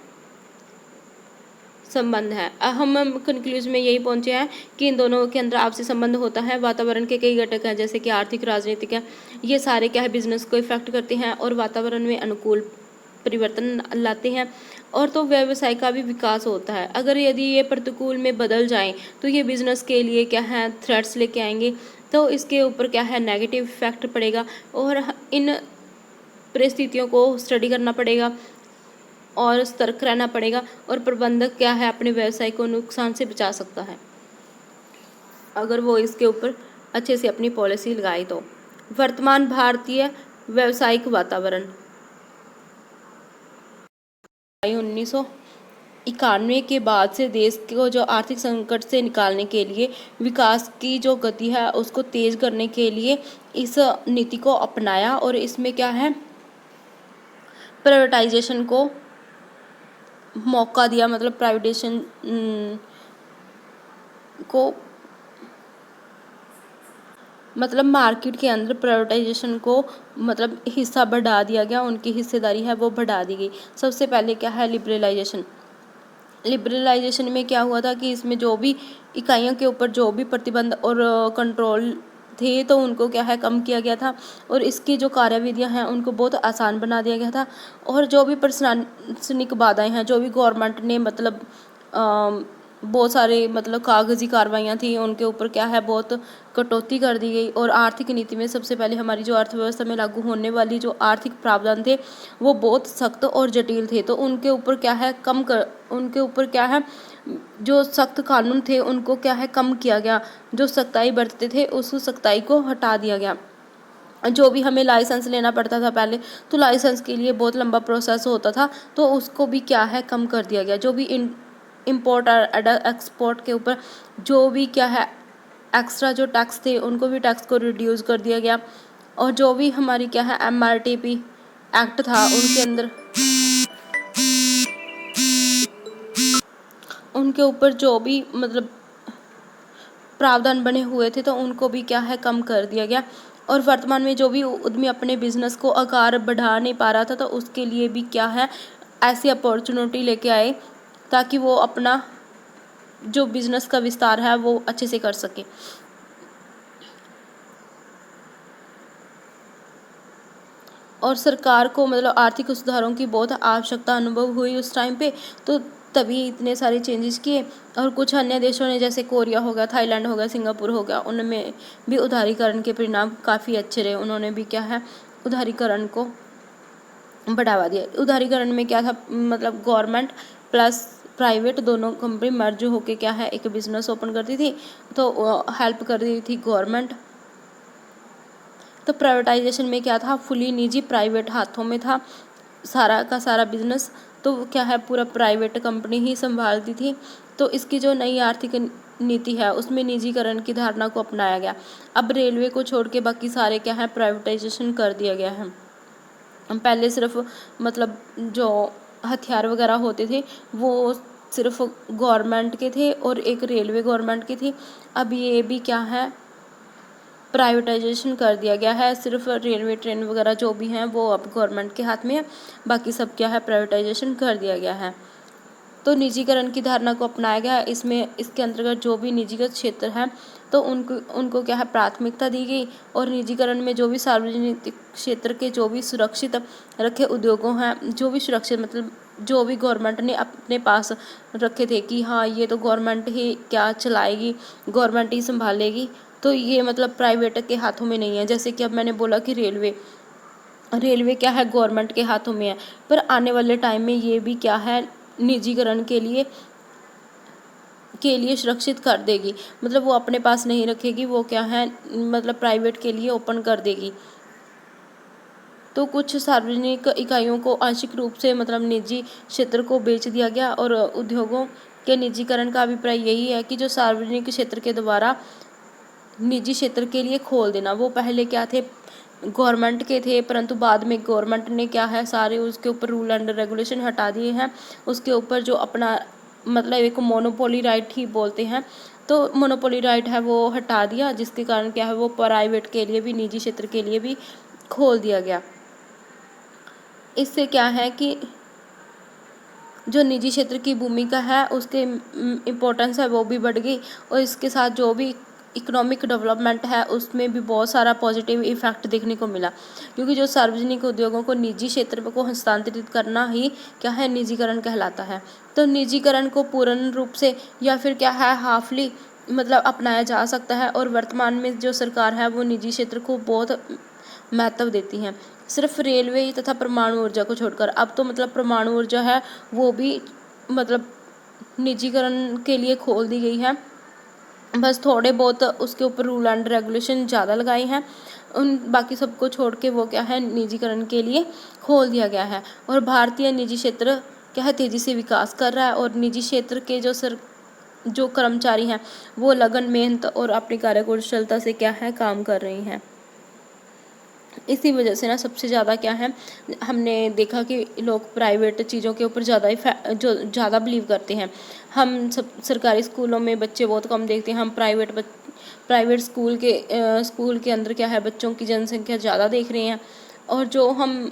संबंध है। हम कंक्लूजन में यही पहुंचे हैं कि इन दोनों के अंदर आपसी संबंध होता है। वातावरण के कई घटक हैं जैसे कि आर्थिक, राजनीतिक है, ये सारे क्या है, बिजनेस को इफेक्ट करते हैं और वातावरण में अनुकूल परिवर्तन लाते हैं। और तो व्यवसाय का भी विकास होता है। अगर यदि ये प्रतिकूल में बदल जाएं तो ये बिजनेस के लिए क्या है, थ्रेट्स लेके आएंगे, तो इसके ऊपर क्या है, नेगेटिव इफेक्ट पड़ेगा। और इन परिस्थितियों को स्टडी करना पड़ेगा और सतर्क रहना पड़ेगा। और प्रबंधक क्या है, अपने व्यवसाय को नुकसान से बचा सकता है अगर वो इसके ऊपर अच्छे से अपनी पॉलिसी लगाए। तो वर्तमान भारतीय व्यावसायिक वातावरण 1991 के बाद से देश को जो आर्थिक संकट से निकालने के लिए, विकास की जो गति है उसको तेज करने के लिए इस नीति को अपनाया। और इसमें क्या है, प्राइवेटाइजेशन को मौका दिया, मतलब प्राइवेटाइजेशन को, मतलब मार्केट के अंदर प्राइवेटाइजेशन को मतलब हिस्सा बढ़ा दिया गया, उनकी हिस्सेदारी है वो बढ़ा दी गई। सबसे पहले क्या है, लिबरलाइजेशन। लिबरलाइजेशन में क्या हुआ था कि इसमें जो भी इकाइयों के ऊपर जो भी प्रतिबंध और कंट्रोल थे तो उनको क्या है, कम किया गया था। और इसकी जो कार्यविधियां हैं उनको बहुत आसान बना दिया गया था। और जो भी प्रशासनिक बाधाएं हैं, जो भी गवर्नमेंट ने मतलब बहुत सारे मतलब कागजी कार्रवाइयाँ थी उनके ऊपर क्या है, बहुत कटौती कर दी गई। और आर्थिक नीति में सबसे पहले हमारी जो अर्थव्यवस्था में लागू होने वाली जो आर्थिक प्रावधान थे वो बहुत सख्त और जटिल थे, तो उनके ऊपर क्या है, उनके ऊपर क्या है, जो सख्त कानून थे उनको क्या है, कम किया गया। जो सख्ताई बरतते थे उस सख्ताई को हटा दिया गया। जो भी हमें लाइसेंस लेना पड़ता था पहले, तो लाइसेंस के लिए बहुत लंबा प्रोसेस होता था, तो उसको भी क्या है, कम कर दिया गया। जो भी इम्पोर्ट और एक्सपोर्ट के ऊपर जो भी क्या है, एक्स्ट्रा जो टैक्स थे उनको भी टैक्स को रिड्यूस कर दिया गया। और जो भी हमारी क्या है, MRTP एक्ट था उनके अंदर, उनके ऊपर जो भी मतलब प्रावधान बने हुए थे तो उनको भी क्या है, कम कर दिया गया। और वर्तमान में जो भी उद्यमी अपने बिजनेस को आकार बढ़ा नहीं पा रहा था तो उसके लिए भी क्या है, ऐसी अपॉर्चुनिटी लेके आए ताकि वो अपना जो बिजनेस का विस्तार है वो अच्छे से कर सके। और सरकार को मतलब आर्थिक सुधारों की बहुत आवश्यकता अनुभव हुई उस टाइम पे, तो तभी इतने सारे चेंजेस किए। और कुछ अन्य देशों ने जैसे कोरिया हो गया, थाईलैंड हो गया, सिंगापुर हो गया, उनमें भी उदारीकरण के परिणाम काफ़ी अच्छे रहे। उन्होंने भी क्या है, उदारीकरण को बढ़ावा दिया। उदारीकरण में क्या था, मतलब गवर्नमेंट प्लस प्राइवेट दोनों कंपनी मर्ज होके क्या है, एक बिजनेस ओपन करती थी, तो हेल्प कर रही थी गवर्नमेंट। तो प्राइवेटाइजेशन में क्या था, फुली निजी प्राइवेट हाथों में था सारा का सारा बिजनेस, तो क्या है, पूरा प्राइवेट कंपनी ही संभालती थी। तो इसकी जो नई आर्थिक नीति है उसमें निजीकरण की धारणा को अपनाया गया। अब रेलवे को छोड़ के बाकी सारे क्या है, प्राइवेटाइजेशन कर दिया गया है। पहले सिर्फ मतलब जो हथियार वगैरह होते थे वो सिर्फ गवर्नमेंट के थे और एक रेलवे गवर्नमेंट की थी। अब ये भी क्या है, प्राइवेटाइजेशन कर दिया गया है। सिर्फ रेलवे ट्रेन वगैरह जो भी हैं वो अब गवर्नमेंट के हाथ में है, बाकी सब क्या है, प्राइवेटाइजेशन कर दिया गया है। तो निजीकरण की धारणा को अपनाया गया। इसमें इसके अंतर्गत जो भी निजीगत क्षेत्र है तो उनको क्या है, प्राथमिकता दी गई। और निजीकरण में जो भी सार्वजनिक क्षेत्र के जो भी सुरक्षित रखे उद्योगों हैं, जो भी सुरक्षित मतलब जो भी गवर्नमेंट ने अपने पास रखे थे कि हाँ ये तो गवर्नमेंट ही क्या चलाएगी, गवर्नमेंट ही संभालेगी, तो ये मतलब प्राइवेट के हाथों में नहीं है। जैसे कि अब मैंने बोला कि रेलवे क्या है, गवर्नमेंट के हाथों में है, पर आने वाले टाइम में ये भी क्या है, निजीकरण के लिए सुरक्षित कर देगी। मतलब वो अपने पास नहीं रखेगी, वो क्या है मतलब प्राइवेट के लिए ओपन कर देगी। तो कुछ सार्वजनिक इकाइयों को आंशिक रूप से मतलब निजी क्षेत्र को बेच दिया गया, और उद्योगों के निजीकरण का अभिप्राय यही है कि जो सार्वजनिक क्षेत्र के द्वारा निजी क्षेत्र के लिए खोल देना। वो पहले क्या थे, गवर्नमेंट के थे, परंतु बाद में गवर्नमेंट ने क्या है सारे उसके ऊपर रूल एंड रेगुलेशन हटा दिए हैं। उसके ऊपर जो अपना मतलब एक मोनोपोली राइट ही बोलते हैं, तो मोनोपोली राइट है वो हटा दिया, जिसके कारण क्या है वो प्राइवेट के लिए भी, निजी क्षेत्र के लिए भी खोल दिया गया। इससे क्या है कि जो निजी क्षेत्र की भूमिका है उसके इम्पोर्टेंस है वो भी बढ़ गई, और इसके साथ जो भी इकोनॉमिक डेवलपमेंट है उसमें भी बहुत सारा पॉजिटिव इफेक्ट देखने को मिला। क्योंकि जो सार्वजनिक उद्योगों को निजी क्षेत्र को हस्तांतरित करना ही क्या है, निजीकरण कहलाता है। तो निजीकरण को पूर्ण रूप से या फिर क्या है हाफली मतलब अपनाया जा सकता है, और वर्तमान में जो सरकार है वो निजी क्षेत्र को बहुत महत्व देती हैं। सिर्फ रेलवे तथा परमाणु ऊर्जा को छोड़कर, अब तो मतलब परमाणु ऊर्जा है वो भी मतलब निजीकरण के लिए खोल दी गई है। बस थोड़े बहुत उसके ऊपर रूल एंड रेगुलेशन ज़्यादा लगाए हैं, उन बाकी सबको छोड़ के वो क्या है निजीकरण के लिए खोल दिया गया है। और भारतीय निजी क्षेत्र क्या है तेज़ी से विकास कर रहा है, और निजी क्षेत्र के जो कर्मचारी हैं वो लगन, मेहनत और अपनी कार्यकुशलता से क्या है काम कर रही हैं। इसी वजह से ना सबसे ज़्यादा क्या है, हमने देखा कि लोग प्राइवेट चीज़ों के ऊपर ज़्यादा बिलीव करते हैं। हम सब सरकारी स्कूलों में बच्चे बहुत कम देखते हैं, हम प्राइवेट स्कूल के अंदर क्या है बच्चों की जनसंख्या ज़्यादा देख रहे हैं। और जो हम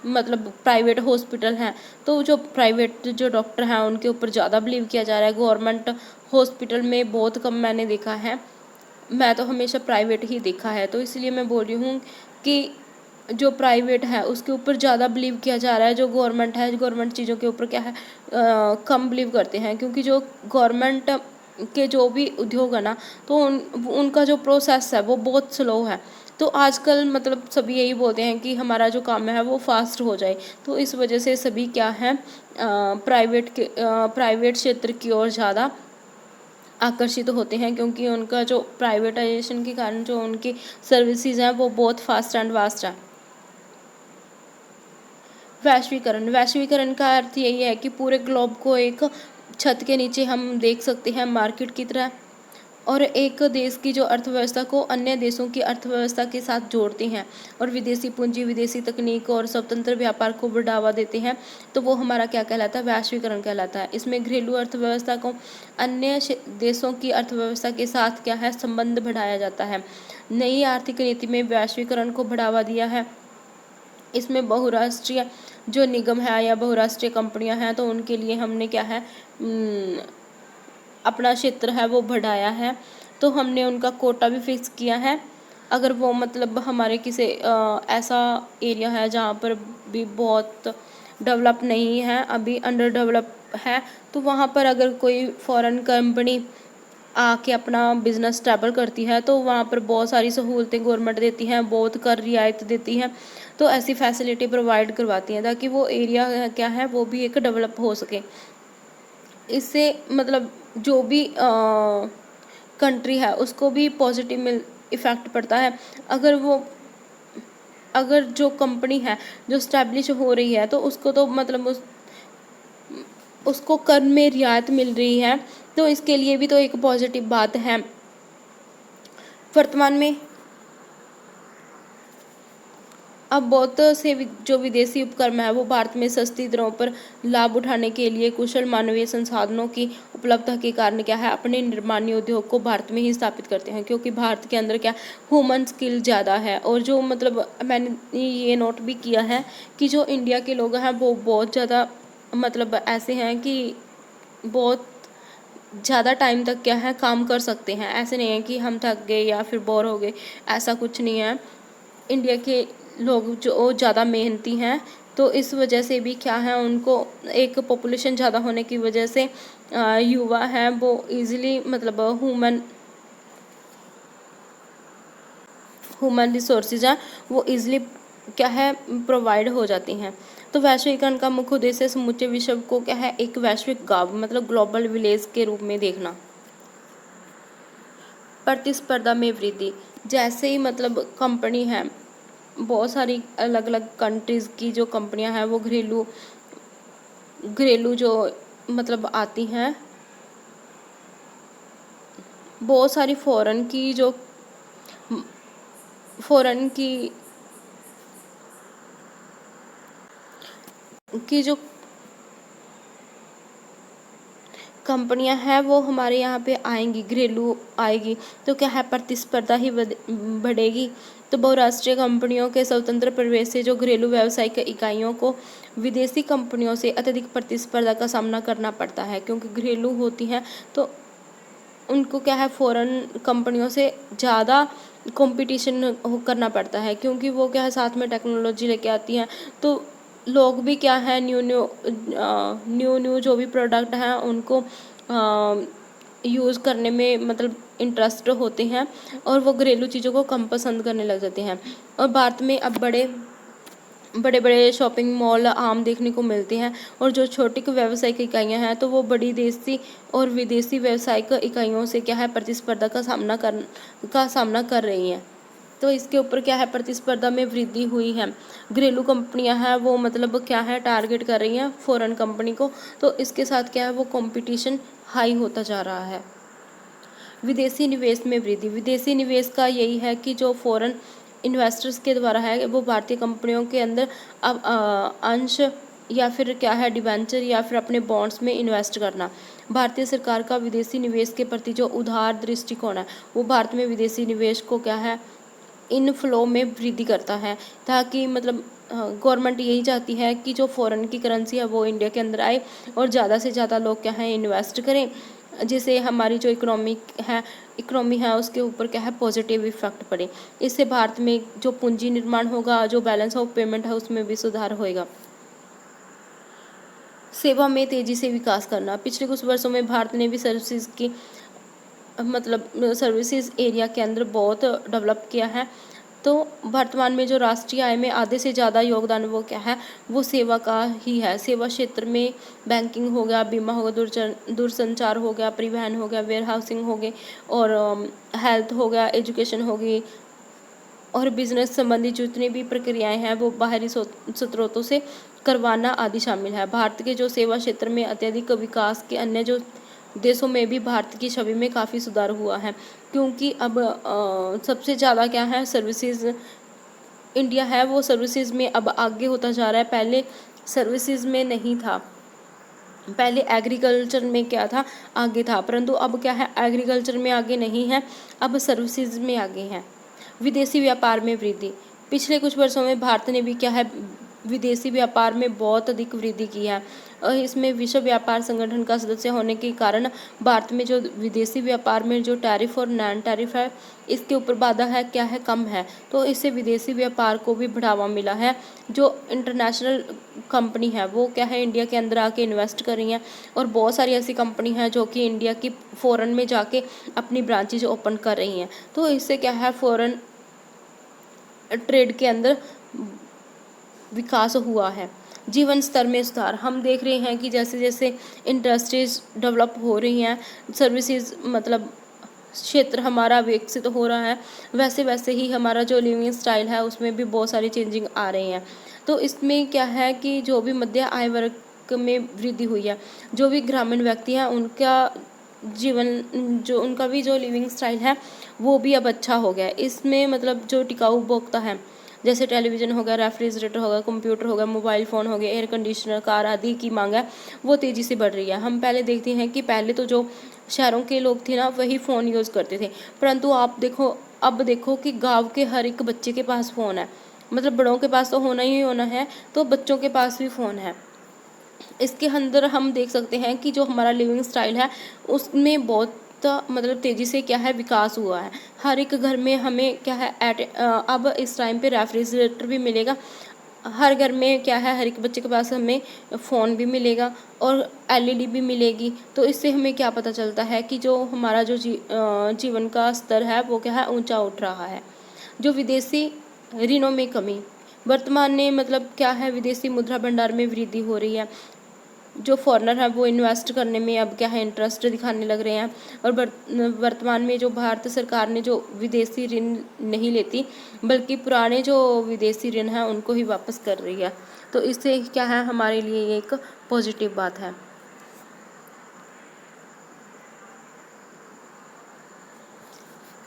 मतलब प्राइवेट हॉस्पिटल हैं, तो जो प्राइवेट जो डॉक्टर हैं उनके ऊपर ज़्यादा बिलीव किया जा रहा है। गवर्नमेंट हॉस्पिटल में बहुत कम मैंने देखा है, मैं तो हमेशा प्राइवेट ही देखा है। तो इसलिए मैं बोल रही हूँ कि जो प्राइवेट है उसके ऊपर ज़्यादा बिलीव किया जा रहा है। जो गवर्नमेंट है, गवर्नमेंट चीज़ों के ऊपर क्या है कम बिलीव करते हैं। क्योंकि जो गवर्नमेंट के जो भी उद्योग है ना, तो उनका जो प्रोसेस है वो बहुत स्लो है। तो आजकल मतलब सभी यही बोलते हैं कि हमारा जो काम है वो फास्ट हो जाए, तो इस वजह से सभी क्या है प्राइवेट क्षेत्र की ओर ज़्यादा आकर्षित होते हैं। क्योंकि उनका जो प्राइवेटाइजेशन के कारण जो उनकी सर्विसेज हैं वो बहुत फास्ट एंड वास्ट है। वैश्वीकरण का अर्थ यही है कि पूरे ग्लोब को एक छत के नीचे हम देख सकते हैं मार्केट की तरह, और एक देश की जो अर्थव्यवस्था को अन्य देशों की अर्थव्यवस्था के साथ जोड़ते हैं, और विदेशी पूंजी, विदेशी तकनीक और स्वतंत्र व्यापार को बढ़ावा देते हैं। तो वो हमारा क्या कहलाता है, वैश्वीकरण कहलाता है। इसमें घरेलू अर्थव्यवस्था को अन्य देशों की अर्थव्यवस्था के साथ क्या है संबंध बढ़ाया जाता है। नई आर्थिक नीति में वैश्वीकरण को बढ़ावा दिया है। इसमें बहुराष्ट्रीय जो निगम है या बहुराष्ट्रीय कंपनियां हैं, तो उनके लिए हमने क्या है अपना क्षेत्र है वो बढ़ाया है। तो हमने उनका कोटा भी फिक्स किया है। अगर वो मतलब हमारे किसी ऐसा एरिया है जहाँ पर भी बहुत डेवलप नहीं है, अभी अंडर डेवलप है, तो वहाँ पर अगर कोई फॉरेन कंपनी आके अपना बिजनेस स्टेबल करती है, तो वहाँ पर बहुत सारी सहूलतें गवर्नमेंट देती हैं, बहुत कर रियायत देती हैं। तो ऐसी फैसिलिटी प्रोवाइड करवाती हैं ताकि वो एरिया क्या है वो भी एक डेवलप हो सके। इससे मतलब जो भी कंट्री है उसको भी पॉजिटिव इफ़ेक्ट पड़ता है। अगर जो कंपनी है जो स्टैब्लिश हो रही है, तो उसको तो मतलब उसको कर में रियायत मिल रही है, तो इसके लिए भी तो एक पॉजिटिव बात है। वर्तमान में अब बहुत से जो विदेशी उपक्रम है वो भारत में सस्ती दरों पर लाभ उठाने के लिए कुशल मानवीय संसाधनों की उपलब्धता के कारण क्या है अपने निर्माणी उद्योग को भारत में ही स्थापित करते हैं। क्योंकि भारत के अंदर क्या ह्यूमन स्किल ज़्यादा है, और जो मतलब मैंने ये नोट भी किया है कि जो इंडिया के लोग हैं वो बहुत ज़्यादा मतलब ऐसे हैं कि बहुत ज़्यादा टाइम तक क्या है काम कर सकते हैं। ऐसे नहीं है कि हम थक गए या फिर बोर हो गए, ऐसा कुछ नहीं है। इंडिया के लोग जो ज़्यादा मेहनती हैं, तो इस वजह से भी क्या है, उनको एक पॉपुलेशन ज़्यादा होने की वजह से युवा हैं वो इजीली मतलब ह्यूमन रिसोर्सेज हैं वो इजीली क्या है प्रोवाइड हो जाती हैं। तो वैश्वीकरण का मुख्य उद्देश्य समूचे विश्व को क्या है एक वैश्विक गांव मतलब ग्लोबल विलेज के रूप में देखना। प्रतिस्पर्धा में वृद्धि, जैसे ही मतलब कंपनी है, बहुत सारी अलग अलग कंट्रीज़ की जो कंपनियां हैं वो घरेलू घरेलू जो मतलब आती हैं, बहुत सारी फॉरेन की जो कंपनियां हैं वो हमारे यहाँ पे आएंगी, घरेलू आएगी, तो क्या है प्रतिस्पर्धा ही बढ़ेगी। तो बहुराष्ट्रीय कंपनियों के स्वतंत्र प्रवेश से जो घरेलू व्यावसायिक इकाइयों को विदेशी कंपनियों से अत्यधिक प्रतिस्पर्धा का सामना करना पड़ता है, क्योंकि घरेलू होती हैं तो उनको क्या है फॉरेन कंपनियों से ज़्यादा कंपटीशन करना पड़ता है, क्योंकि वो क्या है साथ में टेक्नोलॉजी लेके आती हैं। तो लोग भी क्या है न्यू जो भी प्रोडक्ट हैं उनको यूज़ करने में मतलब इंटरेस्ट होते हैं और वो घरेलू चीज़ों को कम पसंद करने लग जाते हैं। और भारत में अब बड़े बड़े शॉपिंग मॉल आम देखने को मिलते हैं, और जो छोटी व्यावसायिक इकाइयां हैं तो वो बड़ी देसी और विदेशी व्यावसायिक इकाइयों से क्या है प्रतिस्पर्धा का सामना कर रही हैं। तो इसके ऊपर क्या है प्रतिस्पर्धा में वृद्धि हुई है। घरेलू कंपनियां हैं वो मतलब क्या है टारगेट कर रही हैं फॉरेन कंपनी को, तो इसके साथ क्या है वो कंपटीशन हाई होता जा रहा है। विदेशी निवेश में वृद्धि, विदेशी निवेश का यही है कि जो फॉरेन इन्वेस्टर्स के द्वारा है वो भारतीय कंपनियों के अंदर अब अंश या फिर क्या है डिबेंचर या फिर अपने बॉन्ड्स में इन्वेस्ट करना। भारतीय सरकार का विदेशी निवेश के प्रति जो उदार दृष्टिकोण है वो भारत में विदेशी निवेश को क्या है इनफ्लो में वृद्धि करता है, ताकि मतलब गवर्नमेंट यही चाहती है कि जो फॉरेन की करेंसी है वो इंडिया के अंदर आए और ज़्यादा से ज़्यादा लोग क्या है इन्वेस्ट करें, जिससे हमारी जो इकोनॉमी है उसके ऊपर क्या है पॉजिटिव इफेक्ट पड़े। इससे भारत में जो पूंजी निर्माण होगा, जो बैलेंस ऑफ पेमेंट है उसमें भी सुधार होएगा। सेवा में तेजी से विकास करना, पिछले कुछ वर्षों में भारत ने भी सर्विसेज एरिया के अंदर बहुत डेवलप किया है। तो वर्तमान में जो राष्ट्रीय आय में आधे से ज़्यादा योगदान वो क्या है वो सेवा का ही है। सेवा क्षेत्र में बैंकिंग हो गया, बीमा हो गया, दूरसंचार हो गया, परिवहन हो गया, वेयर हाउसिंग हो गए, और हेल्थ हो गया, एजुकेशन हो गई, और बिजनेस संबंधी जितनी भी प्रक्रियाएं हैं वो बाहरी स्रोतों से करवाना आदि शामिल है। भारत के जो सेवा क्षेत्र में अत्यधिक विकास के अन्य जो देशों में भी भारत की छवि में काफ़ी सुधार हुआ है, क्योंकि अब सबसे ज़्यादा क्या है सर्विसेज इंडिया है वो सर्विसेज में अब आगे होता जा रहा है। पहले सर्विसेज में नहीं था, पहले एग्रीकल्चर में क्या था आगे था, परंतु अब क्या है एग्रीकल्चर में आगे नहीं है, अब सर्विसेज में आगे हैं। विदेशी व्यापार में वृद्धि, पिछले कुछ वर्षों में भारत ने भी क्या है विदेशी व्यापार में बहुत अधिक वृद्धि की है, और इसमें विश्व व्यापार संगठन का सदस्य होने के कारण भारत में जो विदेशी व्यापार में जो टैरिफ और नॉन टैरिफ है इसके ऊपर बाधा है क्या है कम है, तो इससे विदेशी व्यापार को भी बढ़ावा मिला है। जो इंटरनेशनल कंपनी है वो क्या है इंडिया के अंदर आके इन्वेस्ट कर रही हैं, और बहुत सारी ऐसी कंपनी हैं जो कि इंडिया की फॉरेन में जाके अपनी ब्रांचेज ओपन कर रही हैं। तो इससे क्या है फॉरेन ट्रेड के अंदर विकास हुआ है। जीवन स्तर में सुधार, हम देख रहे हैं कि जैसे जैसे इंडस्ट्रीज डेवलप हो रही हैं, सर्विसेज मतलब क्षेत्र हमारा विकसित हो रहा है, वैसे वैसे ही हमारा जो लिविंग स्टाइल है उसमें भी बहुत सारी चेंजिंग आ रही हैं। तो इसमें क्या है कि जो भी मध्य आय वर्ग में वृद्धि हुई है, जो भी ग्रामीण व्यक्ति हैं उनका उनका भी जो लिविंग स्टाइल है वो भी अब अच्छा हो गया है। इसमें मतलब जो टिकाऊ उपभोक्ता है जैसे टेलीविज़न हो गया, रेफ्रिजरेटर हो गया, कंप्यूटर हो गया, मोबाइल फ़ोन हो गया, एयर कंडीशनर, कार आदि की मांग है वो तेज़ी से बढ़ रही है। हम पहले देखते हैं कि पहले तो जो शहरों के लोग थे ना वही फ़ोन यूज़ करते थे, परंतु अब देखो कि गाँव के हर एक बच्चे के पास फ़ोन है, मतलब बड़ों के पास तो होना ही होना है, तो बच्चों के पास भी फ़ोन है। इसके अंदर हम देख सकते हैं कि जो हमारा लिविंग स्टाइल है उसमें बहुत मतलब तेज़ी से क्या है विकास हुआ है। हर एक घर में हमें क्या है अब इस टाइम पे रेफ्रिजरेटर भी मिलेगा, हर घर में क्या है, हर एक बच्चे के पास हमें फ़ोन भी मिलेगा और एलईडी भी मिलेगी। तो इससे हमें क्या पता चलता है कि जो हमारा जो जीवन का स्तर है वो क्या है, ऊंचा उठ रहा है। जो विदेशी ऋणों में कमी, वर्तमान में मतलब क्या है, विदेशी मुद्रा भंडार में वृद्धि हो रही है। जो फॉरेनर है वो इन्वेस्ट करने में अब क्या है, इंटरेस्ट दिखाने लग रहे हैं। और वर्तमान में जो भारत सरकार ने जो विदेशी ऋण नहीं लेती, बल्कि पुराने जो विदेशी ऋण हैं उनको ही वापस कर रही है। तो इससे क्या है, हमारे लिए ये एक पॉजिटिव बात है।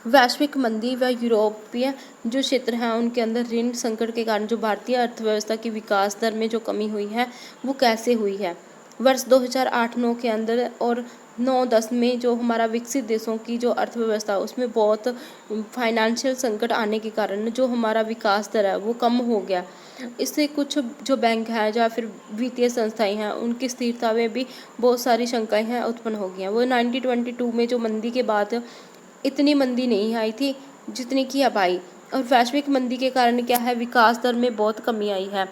वैश्विक मंदी व यूरोपीय जो क्षेत्र हैं उनके अंदर ऋण संकट के कारण जो भारतीय अर्थव्यवस्था की विकास दर में जो कमी हुई है वो कैसे हुई है। वर्ष 2008-9 के अंदर और 9-10 में जो हमारा विकसित देशों की जो अर्थव्यवस्था उसमें बहुत फाइनेंशियल संकट आने के कारण जो हमारा विकास दर है वो कम हो गया। इससे कुछ जो बैंक हैं या फिर वित्तीय संस्थाएं हैं उनकी स्थिरता में भी बहुत सारी शंकाएं हैं उत्पन्न हो गई हैं। वो 1922 में जो मंदी के बाद इतनी मंदी नहीं आई थी जितनी कि अब आई। और वैश्विक मंदी के कारण क्या है, विकास दर में बहुत कमी आई है,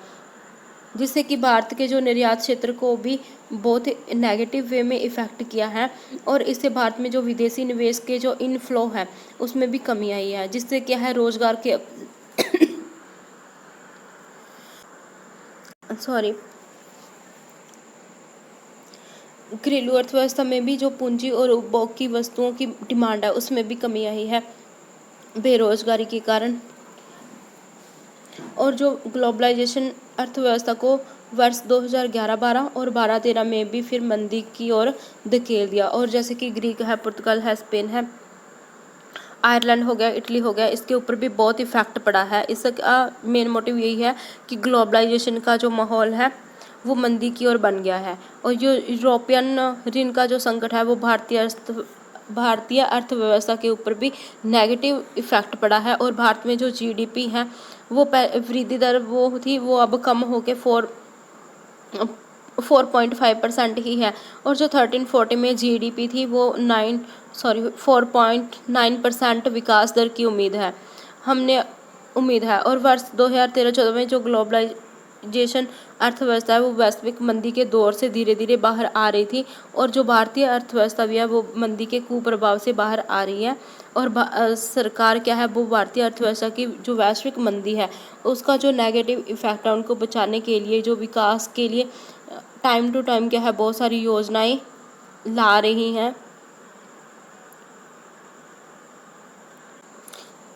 जिससे कि भारत के जो निर्यात क्षेत्र को भी बहुत नेगेटिव वे में इफ़ेक्ट किया है। और इससे भारत में जो विदेशी निवेश के जो इनफ्लो है उसमें भी कमी आई है, जिससे क्या है, रोजगार के सॉरी घरेलू अर्थव्यवस्था में भी जो पूंजी और उपभोग की वस्तुओं की डिमांड है उसमें भी कमी आई है बेरोजगारी के कारण। और जो ग्लोबलाइजेशन अर्थव्यवस्था को वर्ष 2011-12 और 12-13 में भी फिर मंदी की ओर धकेल दिया। और जैसे कि ग्रीक है, पुर्तगाल है, स्पेन है, आयरलैंड हो गया, इटली हो गया, इसके ऊपर भी बहुत इफेक्ट पड़ा है। इसका मेन मोटिव यही है कि ग्लोबलाइजेशन का जो माहौल है वो मंदी की ओर बन गया है। और जो यूरोपियन ऋण का जो संकट है वो भारतीय अर्थव्यवस्था के ऊपर भी नेगेटिव इफेक्ट पड़ा है। और भारत में जो जीडीपी है वो वृद्धि दर वो थी वो अब कम होके 4.5% ही है। और जो 1340 में जीडीपी थी वो 4.9% विकास दर की उम्मीद है। और वर्ष 2013-14 में जो ग्लोबलाइजेशन अर्थव्यवस्था है वो वैश्विक मंदी के दौर से धीरे धीरे बाहर आ रही थी। और जो भारतीय अर्थव्यवस्था भी है वो मंदी के कुप्रभाव से बाहर आ रही है। और सरकार क्या है, वो भारतीय अर्थव्यवस्था की जो वैश्विक मंदी है उसका जो नेगेटिव इफेक्ट है उनको बचाने के लिए, जो विकास के लिए टाइम टू टाइम क्या है, बहुत सारी योजनाएं ला रही हैं।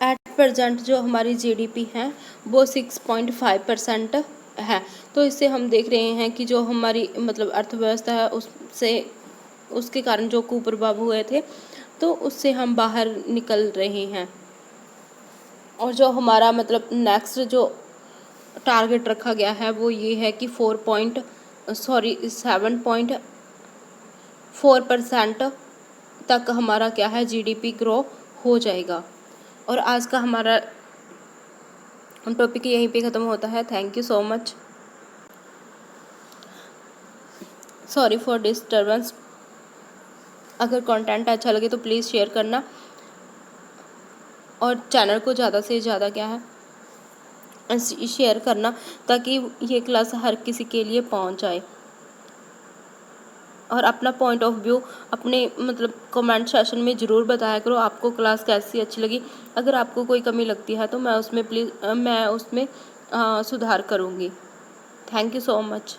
एट प्रेजेंट जो हमारी जीडीपी है वो 6.5% है। तो इससे हम देख रहे हैं कि जो हमारी मतलब अर्थव्यवस्था है उसके कारण जो कुप्रभाव हुए थे तो उससे हम बाहर निकल रहे हैं। और जो हमारा मतलब नेक्स्ट जो टारगेट रखा गया है वो ये है कि 7.4% तक हमारा क्या है, जीडीपी ग्रो हो जाएगा। और आज का हमारा टॉपिक यहीं पे ख़त्म होता है। Thank you so much. Sorry for disturbance. अगर कंटेंट अच्छा लगे तो प्लीज़ शेयर करना और चैनल को ज़्यादा से ज़्यादा क्या है शेयर करना, ताकि ये क्लास हर किसी के लिए पहुंच जाए। और अपना पॉइंट ऑफ व्यू अपने मतलब कमेंट सेशन में ज़रूर बताया करो, आपको क्लास कैसी अच्छी लगी। अगर आपको कोई कमी लगती है तो मैं उसमें सुधार करूँगी। Thank you so much.